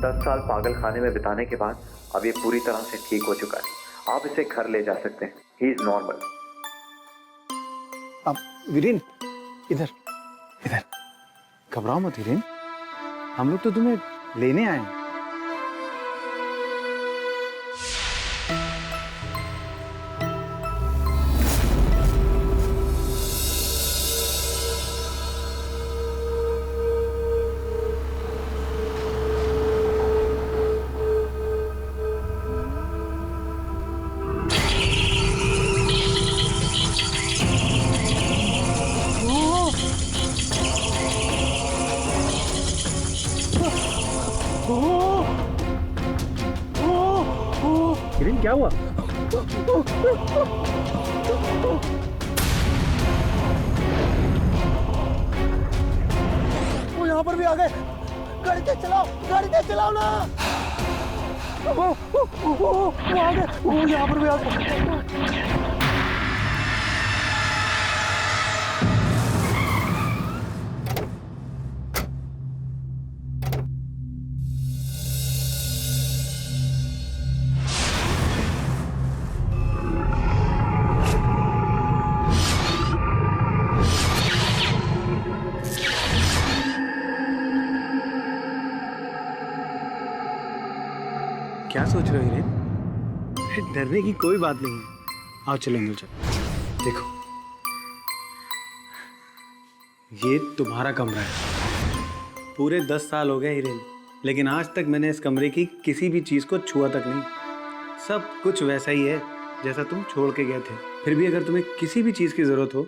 10 साल पागल खाने में बिताने के बाद अब ये पूरी तरह से ठीक हो चुका है। आप इसे घर ले जा सकते हैं। He is normal. अब वीरेन, इधर इधर, घबराओ मत वीरेन, हम लोग तो तुम्हें लेने आए हैं। वीरेन क्या हुआ? वो यहाँ पर भी आ गए। गाड़ी तेज चलाओ, गाड़ी तेज चलाओ ना। वो आ गए, वो यहाँ पर भी आ गए। क्या सोच रहे हो वीरेन? डरने की कोई बात नहीं है। आओ चलो अंदर चलो। देखो, ये तुम्हारा कमरा है। पूरे 10 साल हो गए हीरेन, लेकिन आज तक मैंने इस कमरे की किसी भी चीज को छुआ तक नहीं। सब कुछ वैसा ही है जैसा तुम छोड़ के गए थे। फिर भी अगर तुम्हें किसी भी चीज की जरूरत हो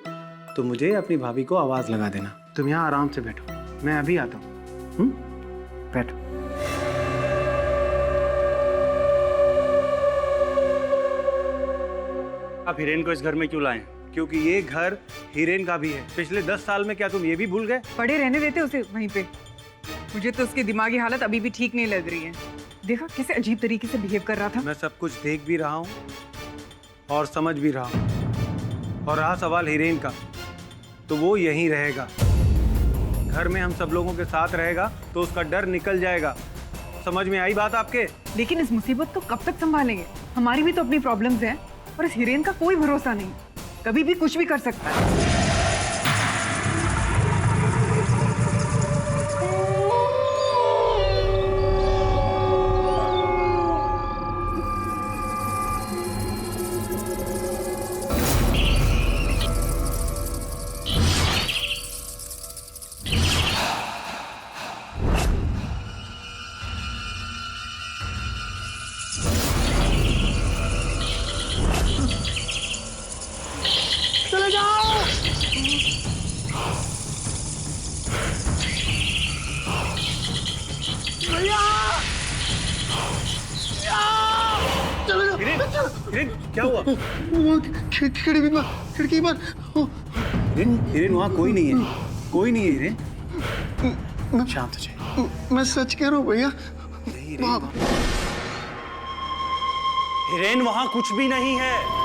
तो मुझे अपनी भाभी को आवाज लगा देना। तुम यहाँ आराम से बैठो, मैं अभी आता हूँ। बैठो। आप हिरेन को इस घर में क्यों लाए? क्योंकि ये घर हीरेन का भी है। पिछले 10 साल में क्या तुम ये भी भूल गए? पड़े रहने देते उसे वहीं पे। मुझे तो उसकी दिमागी हालत अभी भी ठीक नहीं लग रही है। देखा कैसे अजीब तरीके से बिहेव कर रहा था। मैं सब कुछ देख भी रहा हूँ और समझ भी रहा हूँ। और रहा सवाल हीरेन का, तो वो यहीं रहेगा। घर में हम सब लोगों के साथ रहेगा तो उसका डर निकल जाएगा। समझ में आई बात आपके? लेकिन इस मुसीबत को कब तक संभालेंगे? हमारी भी तो अपनी प्रॉब्लम्स हैं और इस हीरेन का कोई भरोसा नहीं, कभी भी कुछ भी कर सकता है। चले जाओ। भैया, चले जाओ। हिरेन क्या हुआ? खिड़की पर हिरेन वहाँ कोई नहीं है, कोई नहीं है हिरेन। शांत हो जाए। मैं सच कह रहा हूँ भैया। हिरेन वहां कुछ भी नहीं है।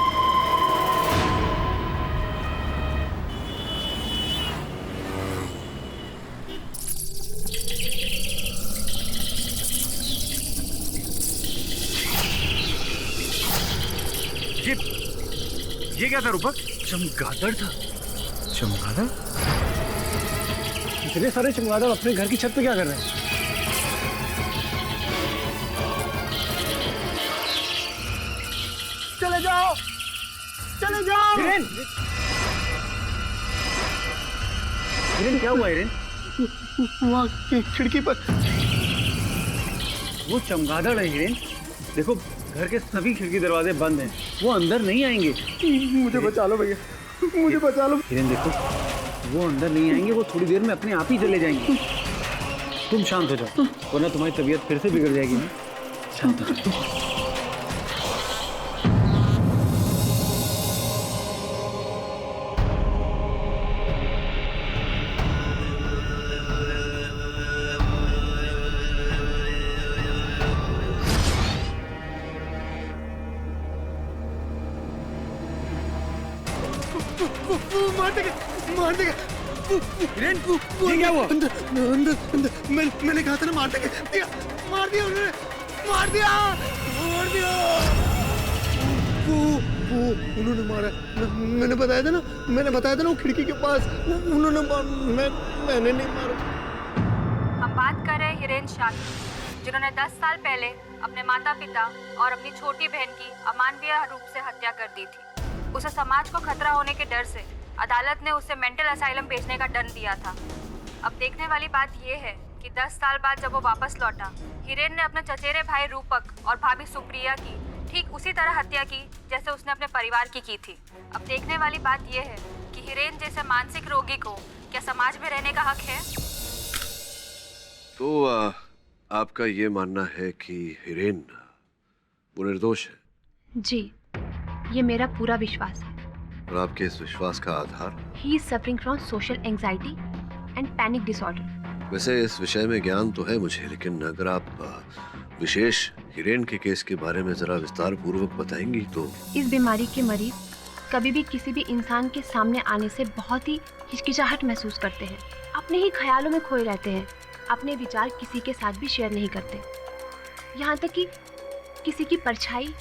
ये क्या था रूपक? चमगादड़ था। चमगादड़? इतने सारे चमगादड़ अपने घर की छत पे क्या कर रहे हैं? चले जाओ, चले जाओ। हिरेन! हिरेन क्या हुआ हिरेन? वहाँ खिड़की पर वो चमगादड़ है हिरेन। देखो घर के सभी खिड़की दरवाजे बंद हैं, वो अंदर नहीं आएंगे। मुझे बचा लो भैया, मुझे बचा लो। हिरेन देखो, वो अंदर नहीं आएंगे, वो थोड़ी देर में अपने आप ही चले जाएंगे। तुम शांत हो जाओ, वरना तुम्हारी तबीयत फिर से बिगड़ जाएगी ना। शांत हो जाओ। मार देगा, मार देगा। हिरेन ये क्या हुआ? मैंने कहा था ना मार देंगे, मार दिया उन्होंने, मार दिया। वो उन्होंने मारा। मैंने बताया था ना वो खिड़की के पास उन्होंने मैंने नहीं मारा। हम बात कर रहे हैं हिरेन शाह की, जिन्होंने 10 साल पहले अपने माता पिता और अपनी छोटी बहन की अमानवीय रूप से हत्या कर दी थी। उसे समाज को खतरा होने के डर से अदालत ने उसे मेंटल असाइलम भेजने का दंड दिया था। अब देखने वाली बात यह है कि 10 साल बाद जब वो वापस लौटा, हिरेन ने अपने चचेरे भाई रूपक और भाभी सुप्रिया की ठीक उसी तरह हत्या की जैसे उसने अपने परिवार की थी। अब देखने वाली बात यह है कि हिरेन जैसे मानसिक रोगी को क्या समाज में रहने का हक है? तो आपका ये मानना है कि हिरेन वो निर्दोष है? जी, ये मेरा पूरा विश्वास है। और आपके इस विश्वास का आधार? He is suffering from social anxiety and panic disorder. वैसे इस विषय में ज्ञान तो है मुझे, लेकिन अगर आप विशेष हिरेन के केस के बारे में जरा विस्तार पूर्वक बताएंगी तो। इस बीमारी के मरीज कभी भी किसी भी इंसान के सामने आने से बहुत ही हिचकिचाहट महसूस करते हैं, अपने ही ख्यालों में खोए रहते हैं, अपने विचार किसी के साथ भी शेयर नहीं करते, यहाँ तक कि किसी की परछाई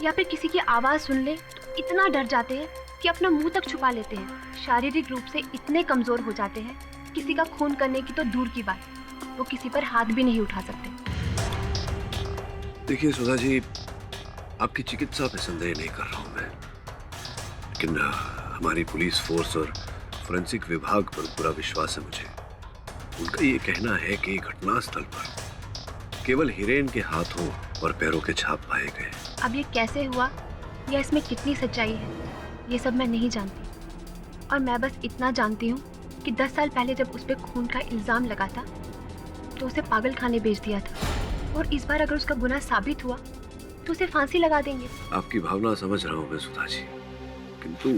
या फिर किसी की आवाज़ सुन ले तो इतना डर जाते हैं कि अपना मुंह तक छुपा लेते हैं। शारीरिक रूप से इतने कमज़ोर हो जाते हैं, किसी का खून करने की तो दूर की बात, वो किसी पर हाथ भी नहीं उठा सकते। देखिए सुधा जी, आपकी चिकित्सा पे संदेह नहीं कर रहा हूँ मैं, लेकिन हमारी पुलिस फोर्स और फोरेंसिक विभाग पर पूरा विश्वास है मुझे। उनका ये कहना है कि घटनास्थल पर केवल हिरेन के हाथों और पैरों के छाप पाए गए। अब ये कैसे हुआ या इसमें कितनी सच्चाई है, ये सब मैं नहीं जानती, और मैं बस इतना जानती हूँ कि 10 साल पहले जब उस पर खून का इल्ज़ाम लगा था तो उसे पागल खाने भेज दिया था, और इस बार अगर उसका गुनाह साबित हुआ तो उसे फांसी लगा देंगे। आपकी भावना समझ रहा हूँ मैं सुधा जी, किंतु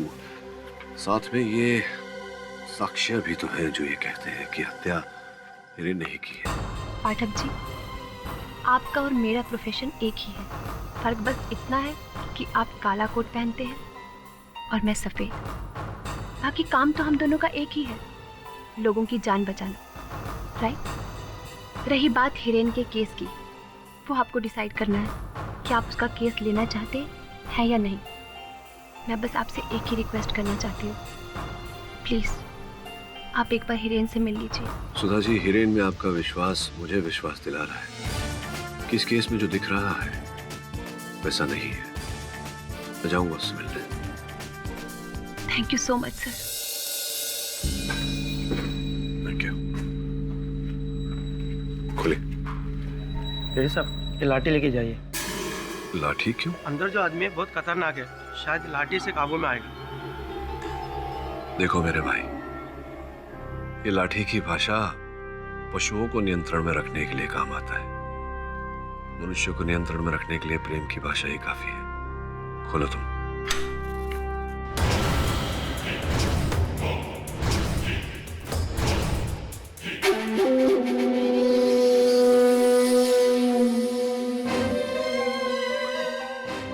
साथ में ये साक्ष्य भी तो है जो ये कहते हैं कि हत्या हिरेन ने ही की है। पाठक जी, आपका और मेरा प्रोफेशन एक ही है, फर्क बस इतना है कि आप काला कोट पहनते हैं और मैं सफ़ेद। बाकी काम तो हम दोनों का एक ही है, लोगों की जान बचाना, राइट? रही बात हिरेन के केस की, वो आपको डिसाइड करना है कि आप उसका केस लेना चाहते हैं या नहीं। मैं बस आपसे एक ही रिक्वेस्ट करना चाहती हूँ, प्लीज़ आप एक बार हिरेन से मिल लीजिए। सुधा जी, हिरेन में आपका विश्वास मुझे विश्वास दिला रहा है कि इस केस में जो दिख रहा है वैसा नहीं है। मैं जाऊंगा उससे मिलने। Thank you so much sir. Thank you. खुले। डॉक्टर साहब, ये लाठी लेके जाइए। लाठी क्यों? अंदर जो आदमी है बहुत खतरनाक है, शायद लाठी से काबू में आएगा। देखो मेरे भाई, ये लाठी की भाषा पशुओं को नियंत्रण में रखने के लिए काम आता है। मनुष्य को नियंत्रण में रखने के लिए प्रेम की भाषा ही काफी है। खोलो तुम।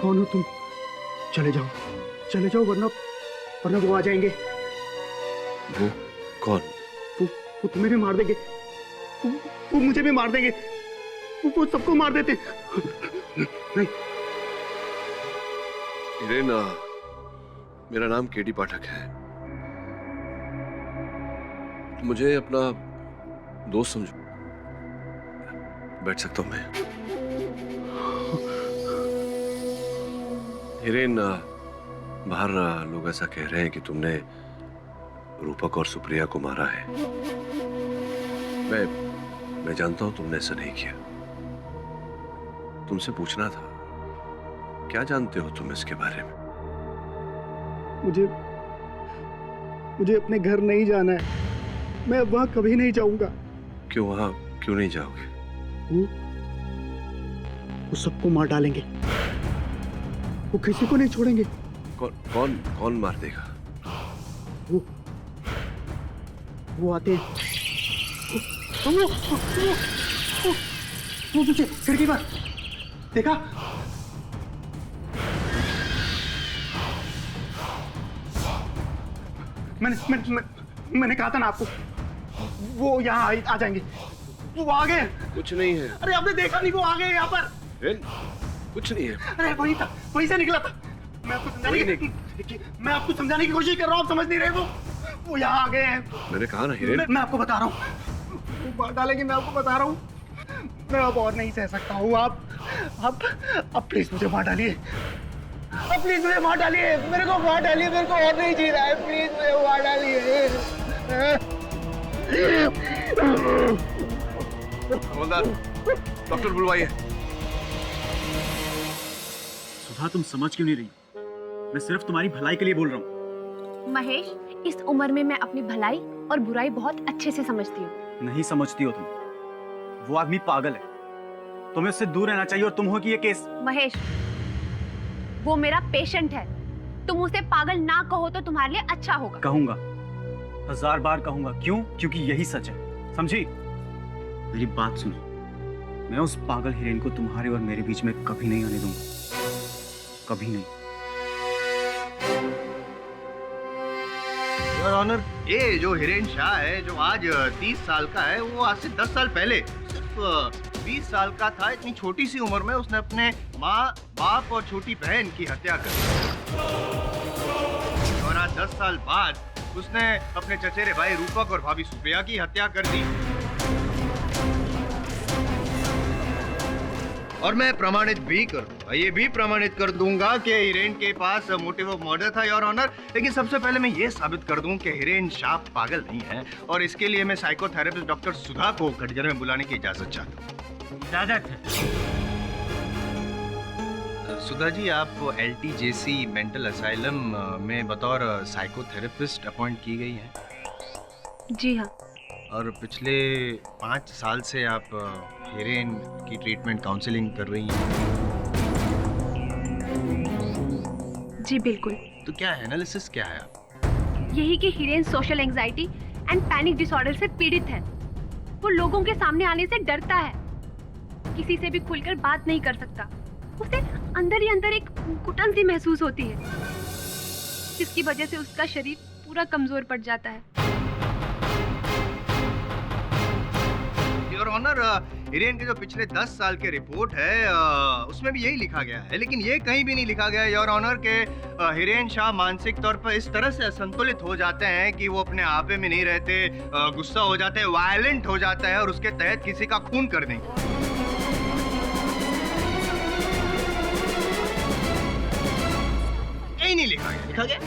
कौन हो तुम? चले जाओ वरना वो आ जाएंगे। वो कौन? वो तुम्हें भी मार देंगे, वो मुझे भी मार देंगे, वो सबको मार देते। नहीं। हिरेन, मेरा नाम केडी पाठक है। मुझे अपना दोस्त समझो। बैठ सकता हूं मैं? हिरेन, बाहर लोग ऐसा कह रहे हैं कि तुमने रूपक और सुप्रिया को मारा है। मैं जानता हूं तुमने ऐसा नहीं किया। तुमसे पूछना था, क्या जानते हो तुम इसके बारे में? मुझे अपने घर नहीं जाना है। मैं वहां कभी नहीं जाऊंगा। क्यों? वहां क्यों नहीं जाओगे? वो सबको मार डालेंगे, वो किसी को नहीं छोड़ेंगे। कौन मार देगा? वो आते हैं। वो मुझे खिड़की पर देखा। मैंने कहा था ना आपको, वो यहाँ आ जाएंगे। वो आ गए। कुछ नहीं है। अरे आपने देखा नहीं, वो आ गए यहाँ पर। हिरेन, कुछ नहीं है। अरे वही था, वहीं से निकला था। मैं आपको समझाने की कोशिश कर रहा हूँ, आप समझ नहीं रहे। वो यहाँ आ गए हैं। मैंने कहा ना हिरेन। मैं आपको बता रहा हूँ, वो मार डालेंगे। मैं आपको बता रहा हूँ, मैं अब और नहीं सह सकता हूँ। आप प्लीज मुझे मार डालिए। अब प्लीज मुझे मार डालिए, मेरे को मार डालिए। मेरे को और नहीं जी रहा है, प्लीज मुझे मार डालिए। हवलदार, डॉक्टर बुलवाइए। सुधा, तुम समझ क्यों नहीं रही? मैं सिर्फ तुम्हारी भलाई के लिए बोल रहा हूँ। महेश, इस उम्र में मैं अपनी भलाई और बुराई बहुत अच्छे से समझती हूँ। नहीं समझती हो तुम। वो आदमी पागल है, तुम्हें उससे दूर रहना चाहिए। और तुम हो कि ये केस। महेश, वो मेरा पेशेंट है। तुम उसे पागल ना कहो तो तुम्हारे लिए अच्छा होगा। कहूंगा, 1000 बार कहूंगा। क्यों? क्योंकि यही सच है, समझी? मेरी बात सुनो, मैं उस पागल हिरेन को तुम्हारे और मेरे बीच में कभी नहीं आने दूंगा, कभी नहीं। योर ऑनर, ये जो हिरेन शाह है, जो आज 30 साल का है, वो आज से 10 साल पहले सिर्फ 20 साल का था। इतनी छोटी सी उम्र में उसने अपने माँ, बाप और छोटी बहन की हत्या कर दी। और आज 10 साल बाद उसने अपने चचेरे भाई रूपक और भाभी सुप्रिया की हत्या कर दी। और मैं प्रमाणित भी कर दूंगा, ये भी प्रमाणित कर दूंगा कि हिरेन के पास मोटिव ऑफ मर्डर था, योर ऑनर। लेकिन सबसे पहले मैं ये साबित कर दूं कि हिरेन शाह पागल नहीं है, और इसके लिए मैं साइकोथेरेपिस्ट डॉक्टर सुधा को घटघर में बुलाने की इजाजत चाहता हूँ। इजाजत है। सुधा जी, आप LTJC मेंटल असाइलम में बतौर साइकोथेरेपिस्ट अपॉइंट की गई हैं। जी हाँ। और पिछले 5 साल से आप हिरेन की ट्रीटमेंट काउंसलिंग कर रही हैं। जी बिल्कुल। तो क्या एनालिसिस क्या है आप? यही कि Hiren social anxiety and panic disorder से पीड़ित है। वो लोगों के सामने आने से डरता है, किसी से भी खुलकर बात नहीं कर सकता। उसे अंदर ही अंदर एक घुटन सी महसूस होती है, जिसकी वजह से उसका शरीर पूरा कमजोर पड़ जाता है। योर ऑनर, हिरेन के जो पिछले 10 साल के रिपोर्ट है उसमें भी यही लिखा गया है, लेकिन ये कहीं भी नहीं लिखा गया योर ऑनर के हिरेन शाह मानसिक तौर पर इस तरह से असंतुलित हो जाते हैं कि वो अपने आपे में नहीं रहते, गुस्सा हो जाते हैं, वायलेंट हो जाता है और उसके तहत किसी का खून कर देंगे। नहीं लिखा गया। लिखा गया?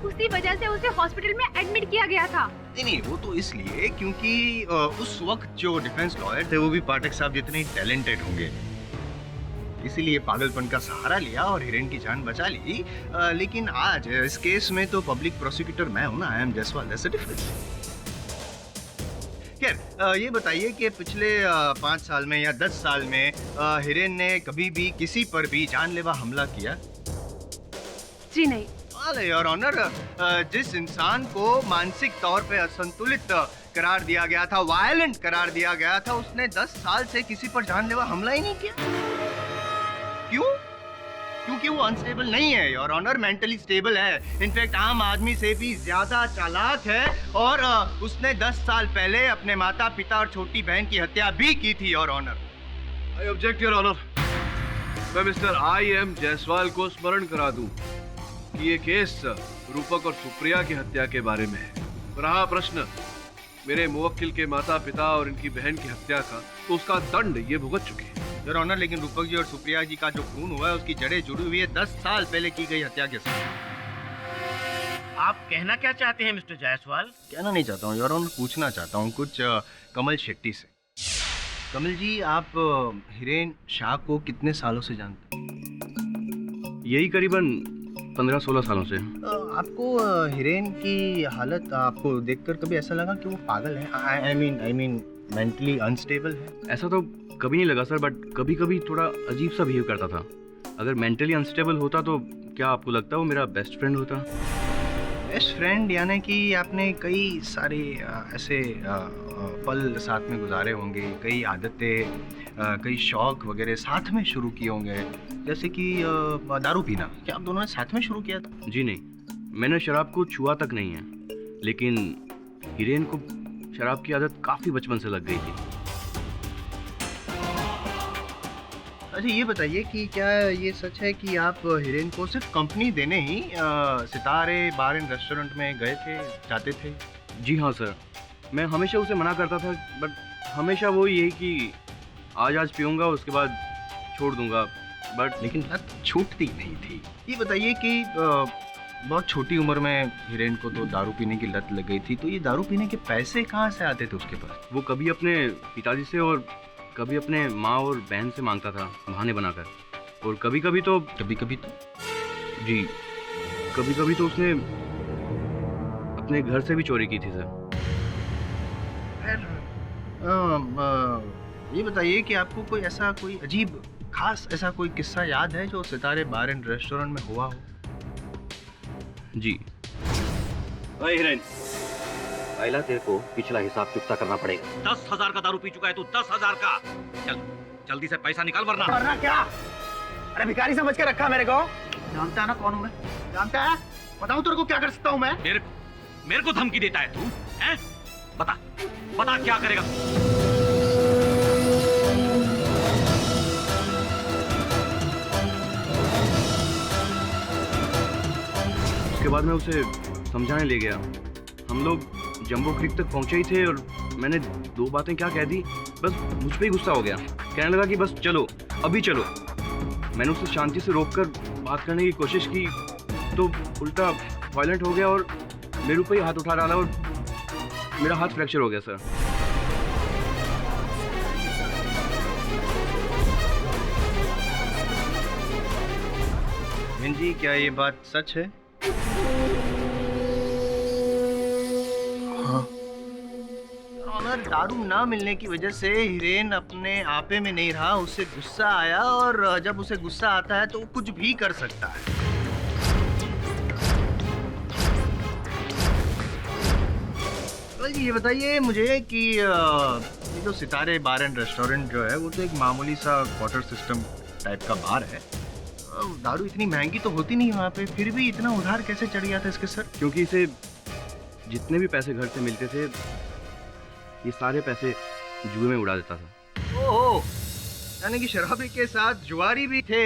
उसी वजह से उसे हॉस्पिटल में एडमिट किया गया था। नहीं, वो तो इसलिए क्योंकि उस वक्त जो डिफेंस लॉयर थे वो भी पाठक साहब जितने टैलेंटेड होंगे, इसीलिए पागलपन का सहारा लिया और हिरेन की जान बचा ली। लेकिन आज इस केस में तो पब्लिक प्रोसिक्यूटर मैं हूं ना, I am Jaswal, that's the difference. खैर, ये बताइए कि पिछले 5 साल में या 10 साल में हिरेन ने कभी भी किसी पर भी जानलेवा हमला किया? जी नहीं। योर ऑनर, जिस इंसान को मानसिक तौर पे असंतुलित करार दिया गया था, वायलेंट करार दिया गया था, उसने 10 साल से किसी पर जानलेवा हमला ही नहीं किया। क्यों? क्योंकि वो अनस्टेबल नहीं है योर ऑनर, मेंटली स्टेबल है। इनफैक्ट आम आदमी से भी ज्यादा चालाक है, और उसने 10 साल पहले अपने माता पिता और छोटी बहन की हत्या भी की थी your honour. I object your honour. मैं मिस्टर IM जायसवाल को स्मरण करा दूं कि ये केस रूपक और सुप्रिया की हत्या के बारे में है। रहा प्रश्न मेरे मुवक्किल के माता पिता और इनकी बहन की हत्या का, तो उसका दंड ये भुगत चुके हैं योर ऑनर। लेकिन रूपक जी और सुप्रिया जी का जो खून हुआ है उसकी जड़ें जुड़ी हुई है 10 साल पहले की गई हत्या के साथ। आप कहना क्या चाहते हैं मिस्टर जायसवाल? कहना नहीं चाहता हूँ योर ऑनर, पूछना चाहता हूँ कुछ कमल शेट्टी से। कमल जी, आप हिरेन शाह को कितने सालों से जानते हैं? यही करीबन 15-16 सालों से। आपको हिरेन की हालत आपको देखकर कभी ऐसा लगा कि वो पागल है? आई मीन मेंटली अनस्टेबल है? ऐसा तो कभी नहीं लगा सर, बट कभी कभी थोड़ा अजीब सा बिहेव करता था। अगर मेंटली अनस्टेबल होता तो क्या आपको लगता है वो मेरा बेस्ट फ्रेंड होता? बेस्ट फ्रेंड यानी कि आपने कई सारे ऐसे पल साथ में गुजारे होंगे, कई आदतें, कई शौक वगैरह साथ में शुरू किए होंगे, जैसे कि दारू पीना। क्या आप दोनों ने साथ में शुरू किया था? जी नहीं, मैंने शराब को छुआ तक नहीं है। लेकिन हिरेन को शराब की आदत काफी बचपन से लग गई थी। अच्छा ये बताइए कि क्या ये सच है कि आप हिरेन को सिर्फ कंपनी देने ही सितारे बार एंड रेस्टोरेंट में गए थे, जाते थे? जी हाँ सर, मैं हमेशा उसे मना करता था, बट हमेशा वो यही कि आज पीऊँगा उसके बाद छोड़ दूंगा, बट लेकिन लत छूटती नहीं थी। ये बताइए कि बहुत छोटी उम्र में हिरेन को तो दारू पीने की लत लग गई थी, तो ये दारू पीने के पैसे कहाँ से आते थे उसके पास? वो कभी अपने पिताजी से और कभी अपने माँ और बहन से मांगता था बहाने बनाकर, और कभी कभी तो जी कभी कभी तो उसने अपने घर से भी चोरी की थी सर। ये बताइए कि आपको कोई ऐसा कोई अजीब खास ऐसा कोई किस्सा याद है जो सितारे बार एंड रेस्टोरेंट में हुआ हो? जी। अरे हिरेन, पहला तेरे को पिछला हिसाब चुकता करना पड़ेगा। 10,000 का दारू पी चुका है तू, 10,000 का। चल जल्दी से पैसा निकाल वरना क्या? अरे भिखारी समझ के रखा मेरे को? जानता है ना कौन हूँ मैं? जानता है? बताऊँ तेरे को क्या कर सकता हूँ मैं? मेरे को धमकी देता है तू, हैं? बता क्या करेगा? उसके बाद मैं उसे समझाने ले गया। हम लोग जंबो क्रीक तक पहुंचे ही थे और मैंने 2 बातें क्या कह दी, बस मुझ पे ही गुस्सा हो गया। कहने लगा कि बस चलो, अभी चलो। मैंने उसे शांति से रोककर बात करने की कोशिश की तो उल्टा वायलेंट हो गया और मेरे ऊपर ही हाथ उठा डाला और मेरा हाथ फ्रैक्चर हो गया सर। बहन जी, क्या ये बात सच है? हाँ। ऑनर, दारू ना मिलने की वजह से हिरेन अपने आपे में नहीं रहा, उसे गुस्सा आया और जब उसे गुस्सा आता है तो वो कुछ भी कर सकता है। ये बताइए मुझे कि ये जो सितारे बार एंड रेस्टोरेंट जो है वो तो एक मामूली सा क्वार्टर सिस्टम टाइप का बार है। दारू इतनी महंगी तो होती नहीं वहाँ पे, फिर भी इतना उधार कैसे चढ़ गया था इसके सर? क्योंकि इसे जितने भी पैसे घर से मिलते थे ये सारे पैसे जुए में उड़ा देता था। ओह, यानी कि शराबी के साथ जुआरी भी थे।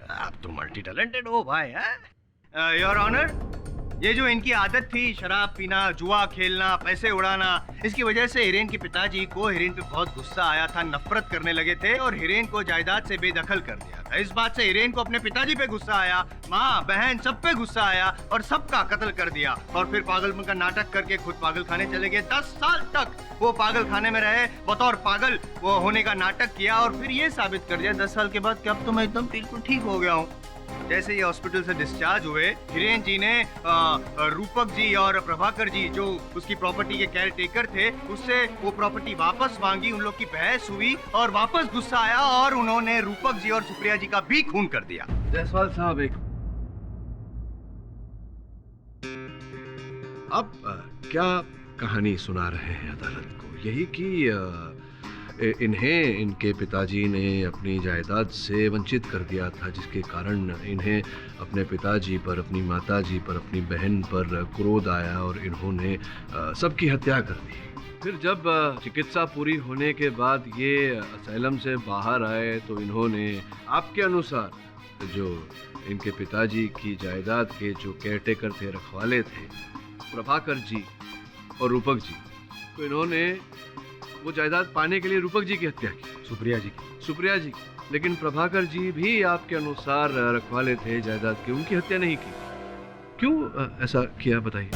आप तो मल्टी टैलेंटेड हो भाई। हैं योर ऑनर, ये जो इनकी आदत थी शराब पीना, जुआ खेलना, पैसे उड़ाना, इसकी वजह से हिरेन के पिताजी को हिरेन पे बहुत गुस्सा आया था, नफरत करने लगे थे और हिरेन को जायदाद से बेदखल कर दिया था। इस बात से हिरेन को अपने पिताजी पे गुस्सा आया, माँ बहन सब पे गुस्सा आया और सबका कत्ल कर दिया और फिर पागलपन का नाटक करके खुद पागल खाने चले गए। 10 साल तक वो पागल खाने में रहे, बतौर पागल वो होने का नाटक किया और फिर ये साबित कर दिया 10 साल के बाद कि अब तो मैं एकदम बिल्कुल ठीक हो गया हूँ। जैसे ये हॉस्पिटल से डिस्चार्ज हुए, हिरेन जी ने रूपक जी और प्रभाकर जी जो उसकी प्रॉपर्टी के केयर टेकर थे उससे वो प्रॉपर्टी वापस मांगी। उन लोग की बहस हुई और वापस गुस्सा आया और उन्होंने रूपक जी और सुप्रिया जी का भी खून कर दिया। जायसवाल साहब, एक अब क्या कहानी सुना रहे हैं अदालत को? यही कि इन्हें इनके पिताजी ने अपनी जायदाद से वंचित कर दिया था, जिसके कारण इन्हें अपने पिताजी पर, अपनी माताजी पर, अपनी बहन पर क्रोध आया और इन्होंने सबकी हत्या कर दी। फिर जब चिकित्सा पूरी होने के बाद ये असैलम से बाहर आए तो इन्होंने आपके अनुसार जो इनके पिताजी की जायदाद के जो केयरटेकर थे, रखवाले थे, प्रभाकर जी और रूपक जी, तो इन्होंने वो जायदाद पाने के लिए रूपक जी की हत्या की, सुप्रिया जी की। लेकिन प्रभाकर जी भी आपके अनुसार रखवाले थे जायदाद के, उनकी हत्या नहीं की। क्यों ऐसा किया, बताइए।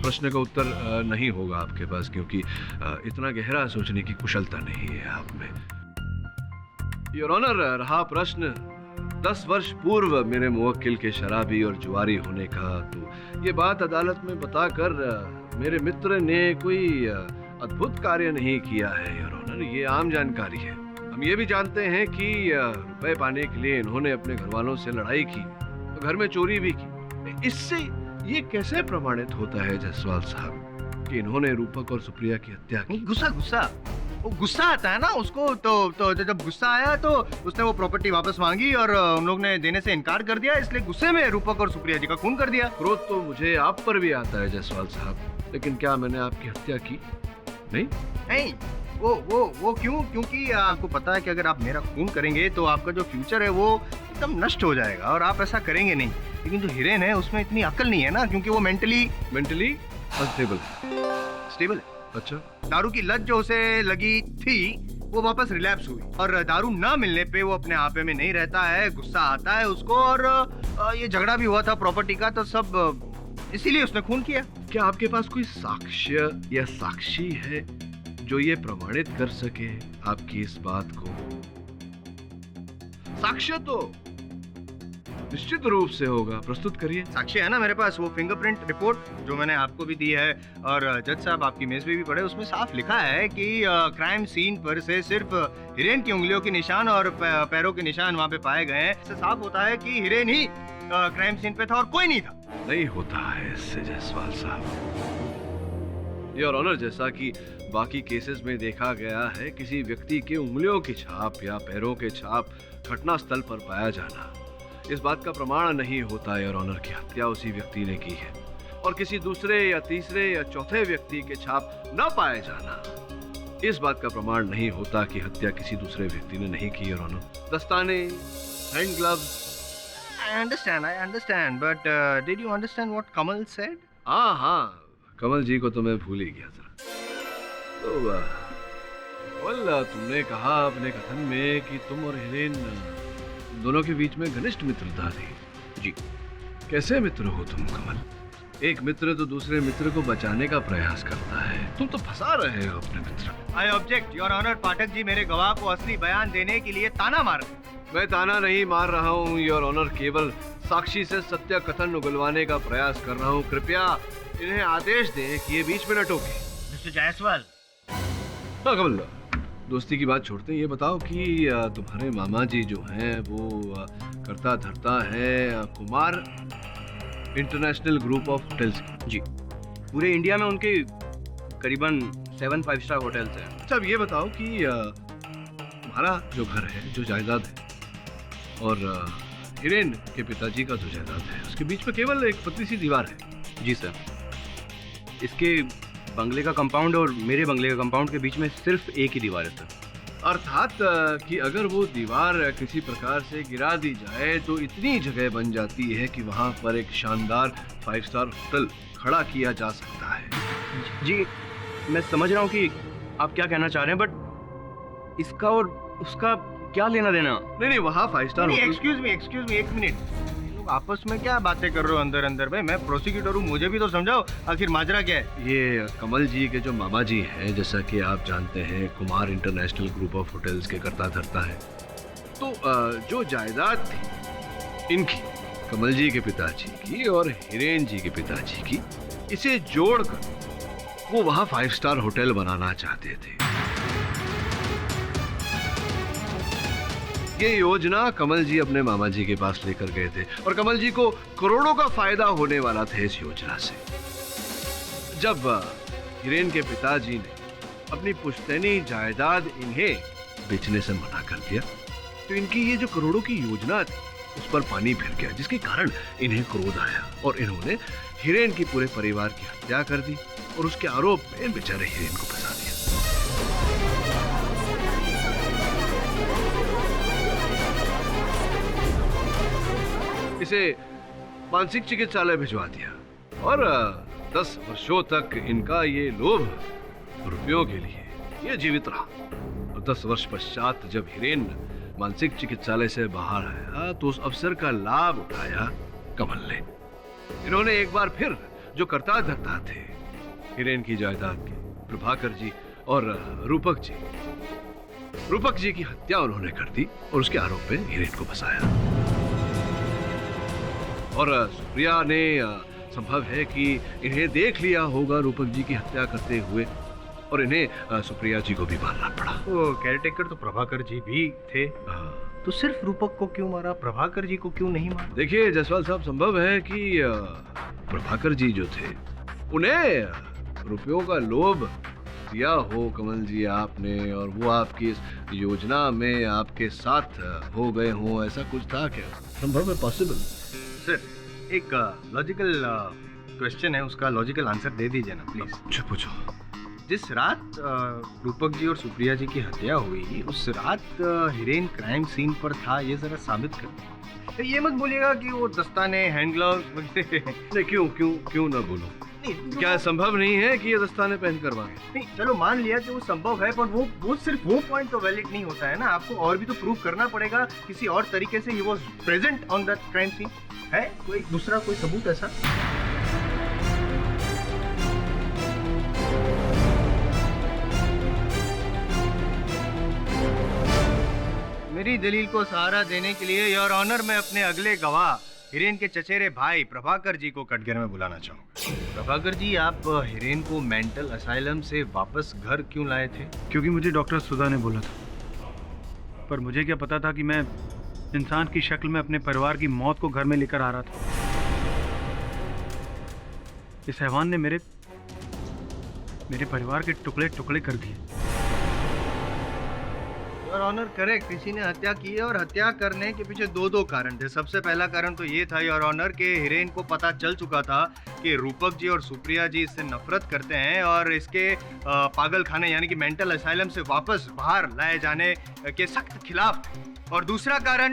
प्रश्न का उत्तर नहीं होगा आपके पास, क्योंकि इतना गहरा सोचने की कुशलता नहीं है आप में। योर ऑनर, रहा प्रश्न 10 वर्ष पूर्व मेरे मुवक्किल के शराबी और जुआरी होने का, तो ये बात अदालत में बताकर मेरे मित्र ने कोई अद्भुत कार्य नहीं किया है योर ऑनर, ये आम जानकारी है। हम ये भी जानते हैं कि रुपए पाने के लिए इन्होंने अपने घर वालों से लड़ाई की, तो घर में चोरी भी की। इससे ये कैसे प्रमाणित होता है जायसवाल साहब कि इन्होंने रूपक और सुप्रिया की हत्या की? गुस्सा वो गुस्सा आता है ना उसको, तो जब गुस्सा आया तो उसने वो प्रॉपर्टी वापस मांगी और उन लोग ने देने से इनकार कर दिया, इसलिए गुस्से में रूपक और सुप्रिया जी का खून कर दिया। क्रोध तो मुझे आप पर भी आता है जायसवाल साहब, लेकिन क्या मैंने आपकी हत्या की? नहीं नहीं, वो क्यों? क्योंकि आपको पता है कि अगर आप मेरा खून करेंगे तो आपका जो फ्यूचर है वो एकदम नष्ट हो जाएगा, और आप ऐसा करेंगे नहीं। लेकिन जो हिरेन है उसमें इतनी अक्ल नहीं है ना, क्योंकि वो मेंटली अनस्टेबल। स्टेबल है। अच्छा, दारू की लत जो उसे लगी थी वो वापस रिलैप्स हुई, और दारू ना मिलने पे वो अपने आपे में नहीं रहता है, गुस्सा आता है उसको, और ये झगड़ा भी हुआ था प्रॉपर्टी का, तो सब इसीलिए उसने खून किया। क्या आपके पास कोई साक्ष्य या साक्षी है जो ये प्रमाणित कर सके आपकी इस बात को? साक्ष्य तो निश्चित रूप से होगा, प्रस्तुत करिए। साक्ष्य है ना मेरे पास, वो फिंगरप्रिंट रिपोर्ट जो मैंने आपको भी दी है, और जज साहब आपकी मेज पे भी पढ़े, उसमें साफ लिखा है कि क्राइम सीन पर से सिर्फ हिरेन की उंगलियों के निशान और पैरों के निशान वहाँ पे पाए गए हैं। इससे साफ होता है कि हिरेन ही क्राइम सीन पे था और कोई नहीं था। नहीं होता है इससे जायसवाल साहब। योर ऑनर, जैसा कि बाकी केसेस में देखा गया है, किसी व्यक्ति के उंगलियों की छाप या पैरों के छाप घटना स्थल पर पाया जाना इस बात का प्रमाण नहीं होता योर ऑनर की हत्या उसी व्यक्ति ने की है, और किसी दूसरे या तीसरे या चौथे व्यक्ति के छाप न पाए जाना इस बात का प्रमाण नहीं होता कि हत्या किसी दूसरे व्यक्ति ने नहीं की योर ऑनर। दस्ताने, hand gloves. I understand, but did you understand what Kamal said? हाँ, कमल जी को तो मैं भूल ही गया जरा। तो कमल, तुमने कहा अपने कथन में कि तुम और हिरेन दोनों के बीच में घनिष्ठ मित्रता थी। जी। कैसे मित्र हो तुम कमल? एक मित्र तो दूसरे मित्र को बचाने का प्रयास करता है, तुम तो फंसा रहे हो अपने मित्र। I object, Your Honor, Pathak ji मेरे गवाह को असली बयान देने के लिए ताना मार रहे हैं। मैं ताना नहीं मार रहा हूँ योर ऑनर, केवल साक्षी से सत्य कथन उगलवाने का प्रयास कर रहा हूँ। कृपया इन्हें आदेश दें कि ये बीच में न टोके। मिस्टर जायसवाल। हाँ कमल, दोस्ती की बात छोड़ते हैं, ये बताओ कि तुम्हारे मामा जी जो हैं वो करता धरता है Kumar international group of hotels. जी, पूरे इंडिया में उनके करीबन 7 5-स्टार होटल्स हैं। अच्छा, अब ये बताओ कि तुम्हारा जो घर है, जो जायदाद है, और हिरेन के पिताजी का जो जायदाद है, उसके बीच में केवल एक पतली सी दीवार है। जी सर, इसके बंगले का कंपाउंड और मेरे बंगले का कंपाउंड के बीच में सिर्फ एक ही दीवार है सर। अर्थात कि अगर वो दीवार किसी प्रकार से गिरा दी जाए तो इतनी जगह बन जाती है कि वहाँ पर एक शानदार 5-स्टार होटल खड़ा किया जा सकता है। जी, मैं समझ रहा हूँ कि आप क्या कहना चाह रहे हैं, बट इसका और उसका क्या लेना देना? नहीं, वहाँ 5-स्टार होटल। एक्सक्यूज मी, एक मिनट। लोग आपस में क्या बातें कर रहे हो अंदर अंदर? भाई मैं प्रोसिक्यूटर हूँ, मुझे भी तो समझाओ आखिर माजरा क्या है। ये कमल जी के जो मामा जी हैं, जैसा कि आप जानते हैं, Kumar international group of hotels के करता धरता है। तो जो जायदाद थी इनकी, कमल जी के पिताजी की और हिरेन जी के पिताजी की, इसे जोड़कर वो वहाँ 5-स्टार होटल बनाना चाहते थे। ये योजना कमल जी अपने मामा जी के पास लेकर गए थे, और कमल जी को करोड़ों का फायदा होने वाला था इस योजना से। जब हिरेन के पिताजी ने अपनी पुश्तैनी जायदाद इन्हें बेचने से मना कर दिया, तो इनकी ये जो करोड़ों की योजना थी उस पर पानी फिर गया, जिसके कारण इन्हें क्रोध आया और इन्होंने हिरेन की पूरे परिवार की हत्या कर दी और उसके आरोप में बेचारे हिरेन को फंसा दिया। इसे मानसिक चिकित्सालय भिजवा दिया और 10 वर्षों तक इनका ये लोभ रुपयों के लिए ये जीवित रहा। और 10 वर्ष पश्चात जब हिरेन मानसिक चिकित्सालय से बाहर आया तो उस अवसर का लाभ उठाया कमल ने। इन्होंने एक बार फिर जो करता धरता थे हिरेन की जायदाद के, प्रभाकर जी और रूपक जी की हत्या उन्होंने कर दी और उसके आरोप में हिरेन को फंसाया। और सुप्रिया ने संभव है कि इन्हें देख लिया होगा रूपक जी की हत्या करते हुए और इन्हें सुप्रिया जी को भी मारना पड़ा। वो केयरटेकर तो प्रभाकर जी भी थे, तो सिर्फ रूपक को क्यों मारा, प्रभाकर जी को क्यों नहीं मारा? देखिए जायसवाल साहब, संभव है कि प्रभाकर जी जो थे उन्हें रुपयों का लोभ दिया हो कमल जी आपने, और वो आपकी इस योजना में आपके साथ हो गए हो, ऐसा कुछ था क्या? संभव है, पॉसिबल? सर एक लॉजिकल क्वेश्चन है, उसका लॉजिकल आंसर दे दीजिए ना प्लीज। अच्छा पूछो। जिस रात रूपक जी और सुप्रिया जी की हत्या हुई, उस रात हिरेन क्राइम सीन पर था, ये जरा साबित कर। तो ये मत बोलिएगा कि वो दस्ताने, हैंड ग्लव्स नहीं, क्यों ना बोलो? क्या संभव नहीं है कि ये दस्ताने पहन कर मांगे? नहीं, चलो मान लिया कि वो संभव है, पर वो सिर्फ वो पॉइंट तो वैलिड नहीं होता है ना, आपको और भी तो प्रूव करना पड़ेगा किसी और तरीके से। He was present on that crime scene. है कोई दूसरा कोई सबूत ऐसा? मेरी दलील को सहारा देने के लिए योर ऑनर मैं अपने अगले गवाह हिरेन के चचेरे भाई प्रभाकर जी को कटघरे में बुलाना चाहूंगा। प्रभाकर जी, आप हिरेन को मेंटल असाइलम से वापस घर क्यों लाए थे? क्योंकि मुझे डॉक्टर सुधा ने बोला था, पर मुझे क्या पता था कि मैं इंसान की शक्ल में अपने परिवार की मौत को घर में लेकर आ रहा था। इस हैवान ने मेरे परिवार के टुकड़े टुकड़े कर दिए। योर ऑनर करेक्ट, किसी ने हत्या की है और हत्या करने के पीछे दो कारण थे। सबसे पहला कारण तो ये था योर ऑनर के हिरेन को पता चल चुका था कि रूपक जी और सुप्रिया जी इससे नफरत करते हैं और इसके पागल खाने यानी कि मेंटल असाइलम से वापस बाहर लाए जाने के सख्त खिलाफ थे। और दूसरा कारण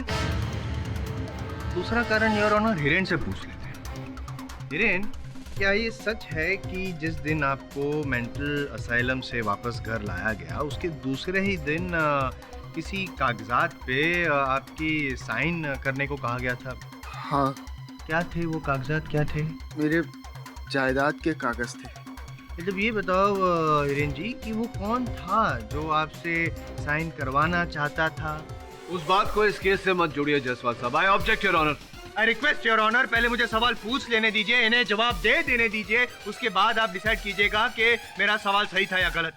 योर ऑनर हिरेन से पूछ लेते हैं। हिरेन, क्या ये सच है कि जिस दिन आपको मेंटल असाइलम से वापस घर लाया गया, उसके दूसरे ही दिन किसी कागजात पे आपकी साइन करने को कहा गया था? हाँ। क्या थे वो कागजात, क्या थे? मेरे जायदाद के कागज थे। जब ये बताओ हिरेन जी कि वो कौन था जो आपसे साइन करवाना चाहता था? उस बात को इस केस से मत जोड़िए जायसवाल साहब। I object your honour. I request your honour, पहले मुझे सवाल पूछ लेने दीजिए, इन्हें जवाब दे देने दीजिए, उसके बाद आप डिसाइड कीजिएगा कि मेरा सवाल सही था या गलत।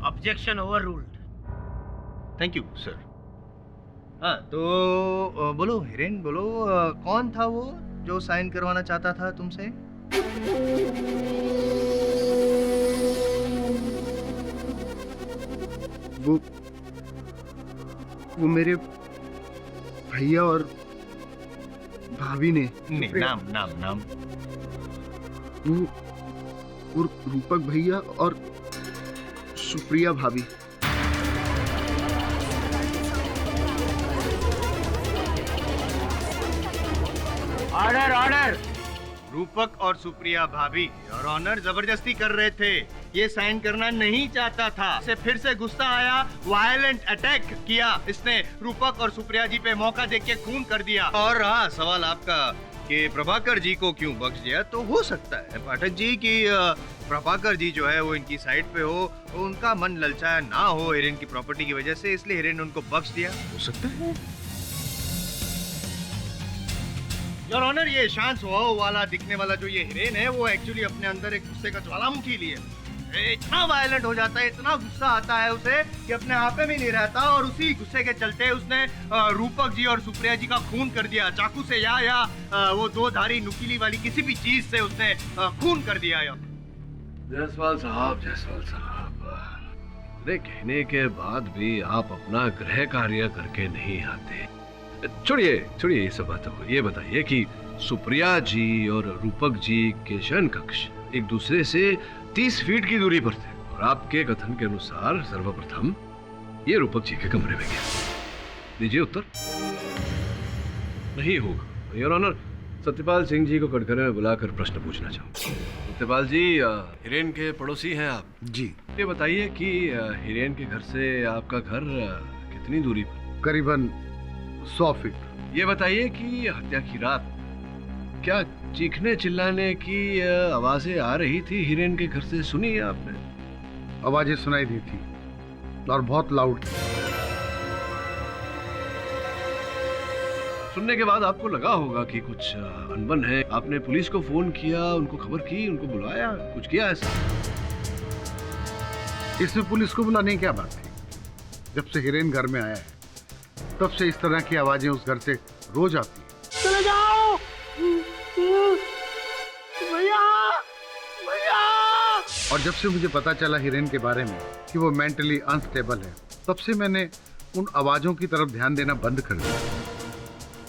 Objection overruled. Thank you sir. हाँ तो बोलो हिरेन, बोलो कौन था वो जो साइन करवाना चाहता था तुमसे? वो मेरे भैया और भाभी ने। नाम वो रूपक भैया और सुप्रिया भाभी। ऑर्डर। रूपक और सुप्रिया भाभी और ऑनर जबरदस्ती कर रहे थे, ये साइन करना नहीं चाहता था। इसे फिर से गुस्सा आया, वायलेंट अटैक किया इसने रूपक और सुप्रिया जी पे, मौका देख के खून कर दिया। और हाँ, सवाल आपका कि प्रभाकर जी को क्यों बख्श दिया, तो हो सकता है पाठक जी कि प्रभाकर जी जो है वो इनकी साइड पे हो, उनका मन ललचाया ना हो हिरेन की प्रॉपर्टी की वजह से, इसलिए हिरेन उनको बख्श दिया। हो सकता है योर ऑनर, ये शांत स्वभाव वाला दिखने वाला जो ये हिरेन है, वो एक्चुअली अपने अंदर एक गुस्से का ज्वालामुखी लिए इतना वायलेंट हो जाता है, इतना गुस्सा आता है उसे कि अपने आप में नहीं रहता, और उसी गुस्से के चलते उसने रूपक जी और सुप्रिया जी का खून कर दिया, चाकू से या वो दो धारी नुकीली वाली किसी भी चीज से उसने खून कर दिया। जायसवाल साहब, कहने के बाद भी आप अपना गृह कार्य करके नहीं आते। छोड़िए ये सब बातों को, ये बताइए कि सुप्रिया जी और रूपक जी के शयन कक्ष एक दूसरे से 30 फीट की दूरी पर थे, और आपके कथन के अनुसार सर्वप्रथम ये रूपक जी के कमरे में गया। दीजिए उत्तर। नहीं होगा योर ऑनर। सत्यपाल सिंह जी को कटघरे में बुलाकर प्रश्न पूछना चाहूँ। सत्यपाल जी, हिरेन के पड़ोसी हैं आप? जी। ये बताइए कि हिरेन के घर से आपका घर कितनी दूरी पर? करीबन 100 फीट। ये बताइए कि हत्या की रात क्या चीखने चिल्लाने की आवाजें आ रही थी हिरेन के घर से? सुनी है आपने? आवाजें सुनाई दी थी और बहुत लाउड थी। सुनने के बाद आपको लगा होगा कि कुछ अनबन है। आपने पुलिस को फोन किया, उनको खबर की, उनको बुलाया, कुछ किया ऐसा? इसमें पुलिस को बुलाने की क्या बात थी? जब से हिरेन घर में आया है तब से इस तरह की आवाजें उस घर से रोज आती हैं। चले जाओ भैया। और जब से मुझे पता चला हिरेन के बारे में कि वो मेंटली अनस्टेबल है, तब से मैंने उन आवाज़ों की तरफ ध्यान देना बंद कर दिया।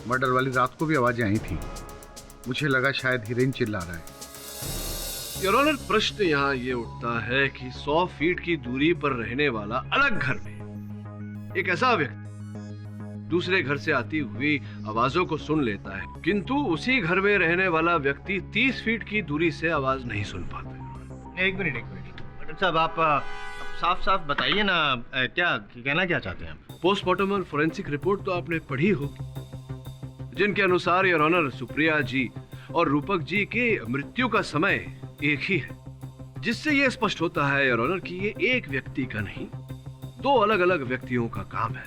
मर्डर वाली रात को भी आवाज़ें आई थी। मुझे लगा शायद हिरेन चिल्ला रहा है। योर ऑनर, प्रश्न यहाँ ये उठता है कि 100 फीट की दूरी पर रहने वाला अलग घर में एक ऐसा व्यक्ति दूसरे घर से आती हुई आवाजों को सुन लेता है, किंतु उसी घर में रहने वाला व्यक्ति 30 फीट की दूरी से आवाज नहीं सुन पाता। एक मिनट डॉक्टर साहब, आप साफ साफ बताइए ना, क्या कहना क्या चाहते हैं आप? पोस्टमार्टम और फोरेंसिक रिपोर्ट तो आपने पढ़ी होगी, जिनके अनुसार योर ऑनर सुप्रिया जी और रूपक जी के मृत्यु का समय एक ही है, जिससे यह स्पष्ट होता है योर ऑनर कि ये एक व्यक्ति का नहीं, 2 अलग अलग व्यक्तियों का काम है।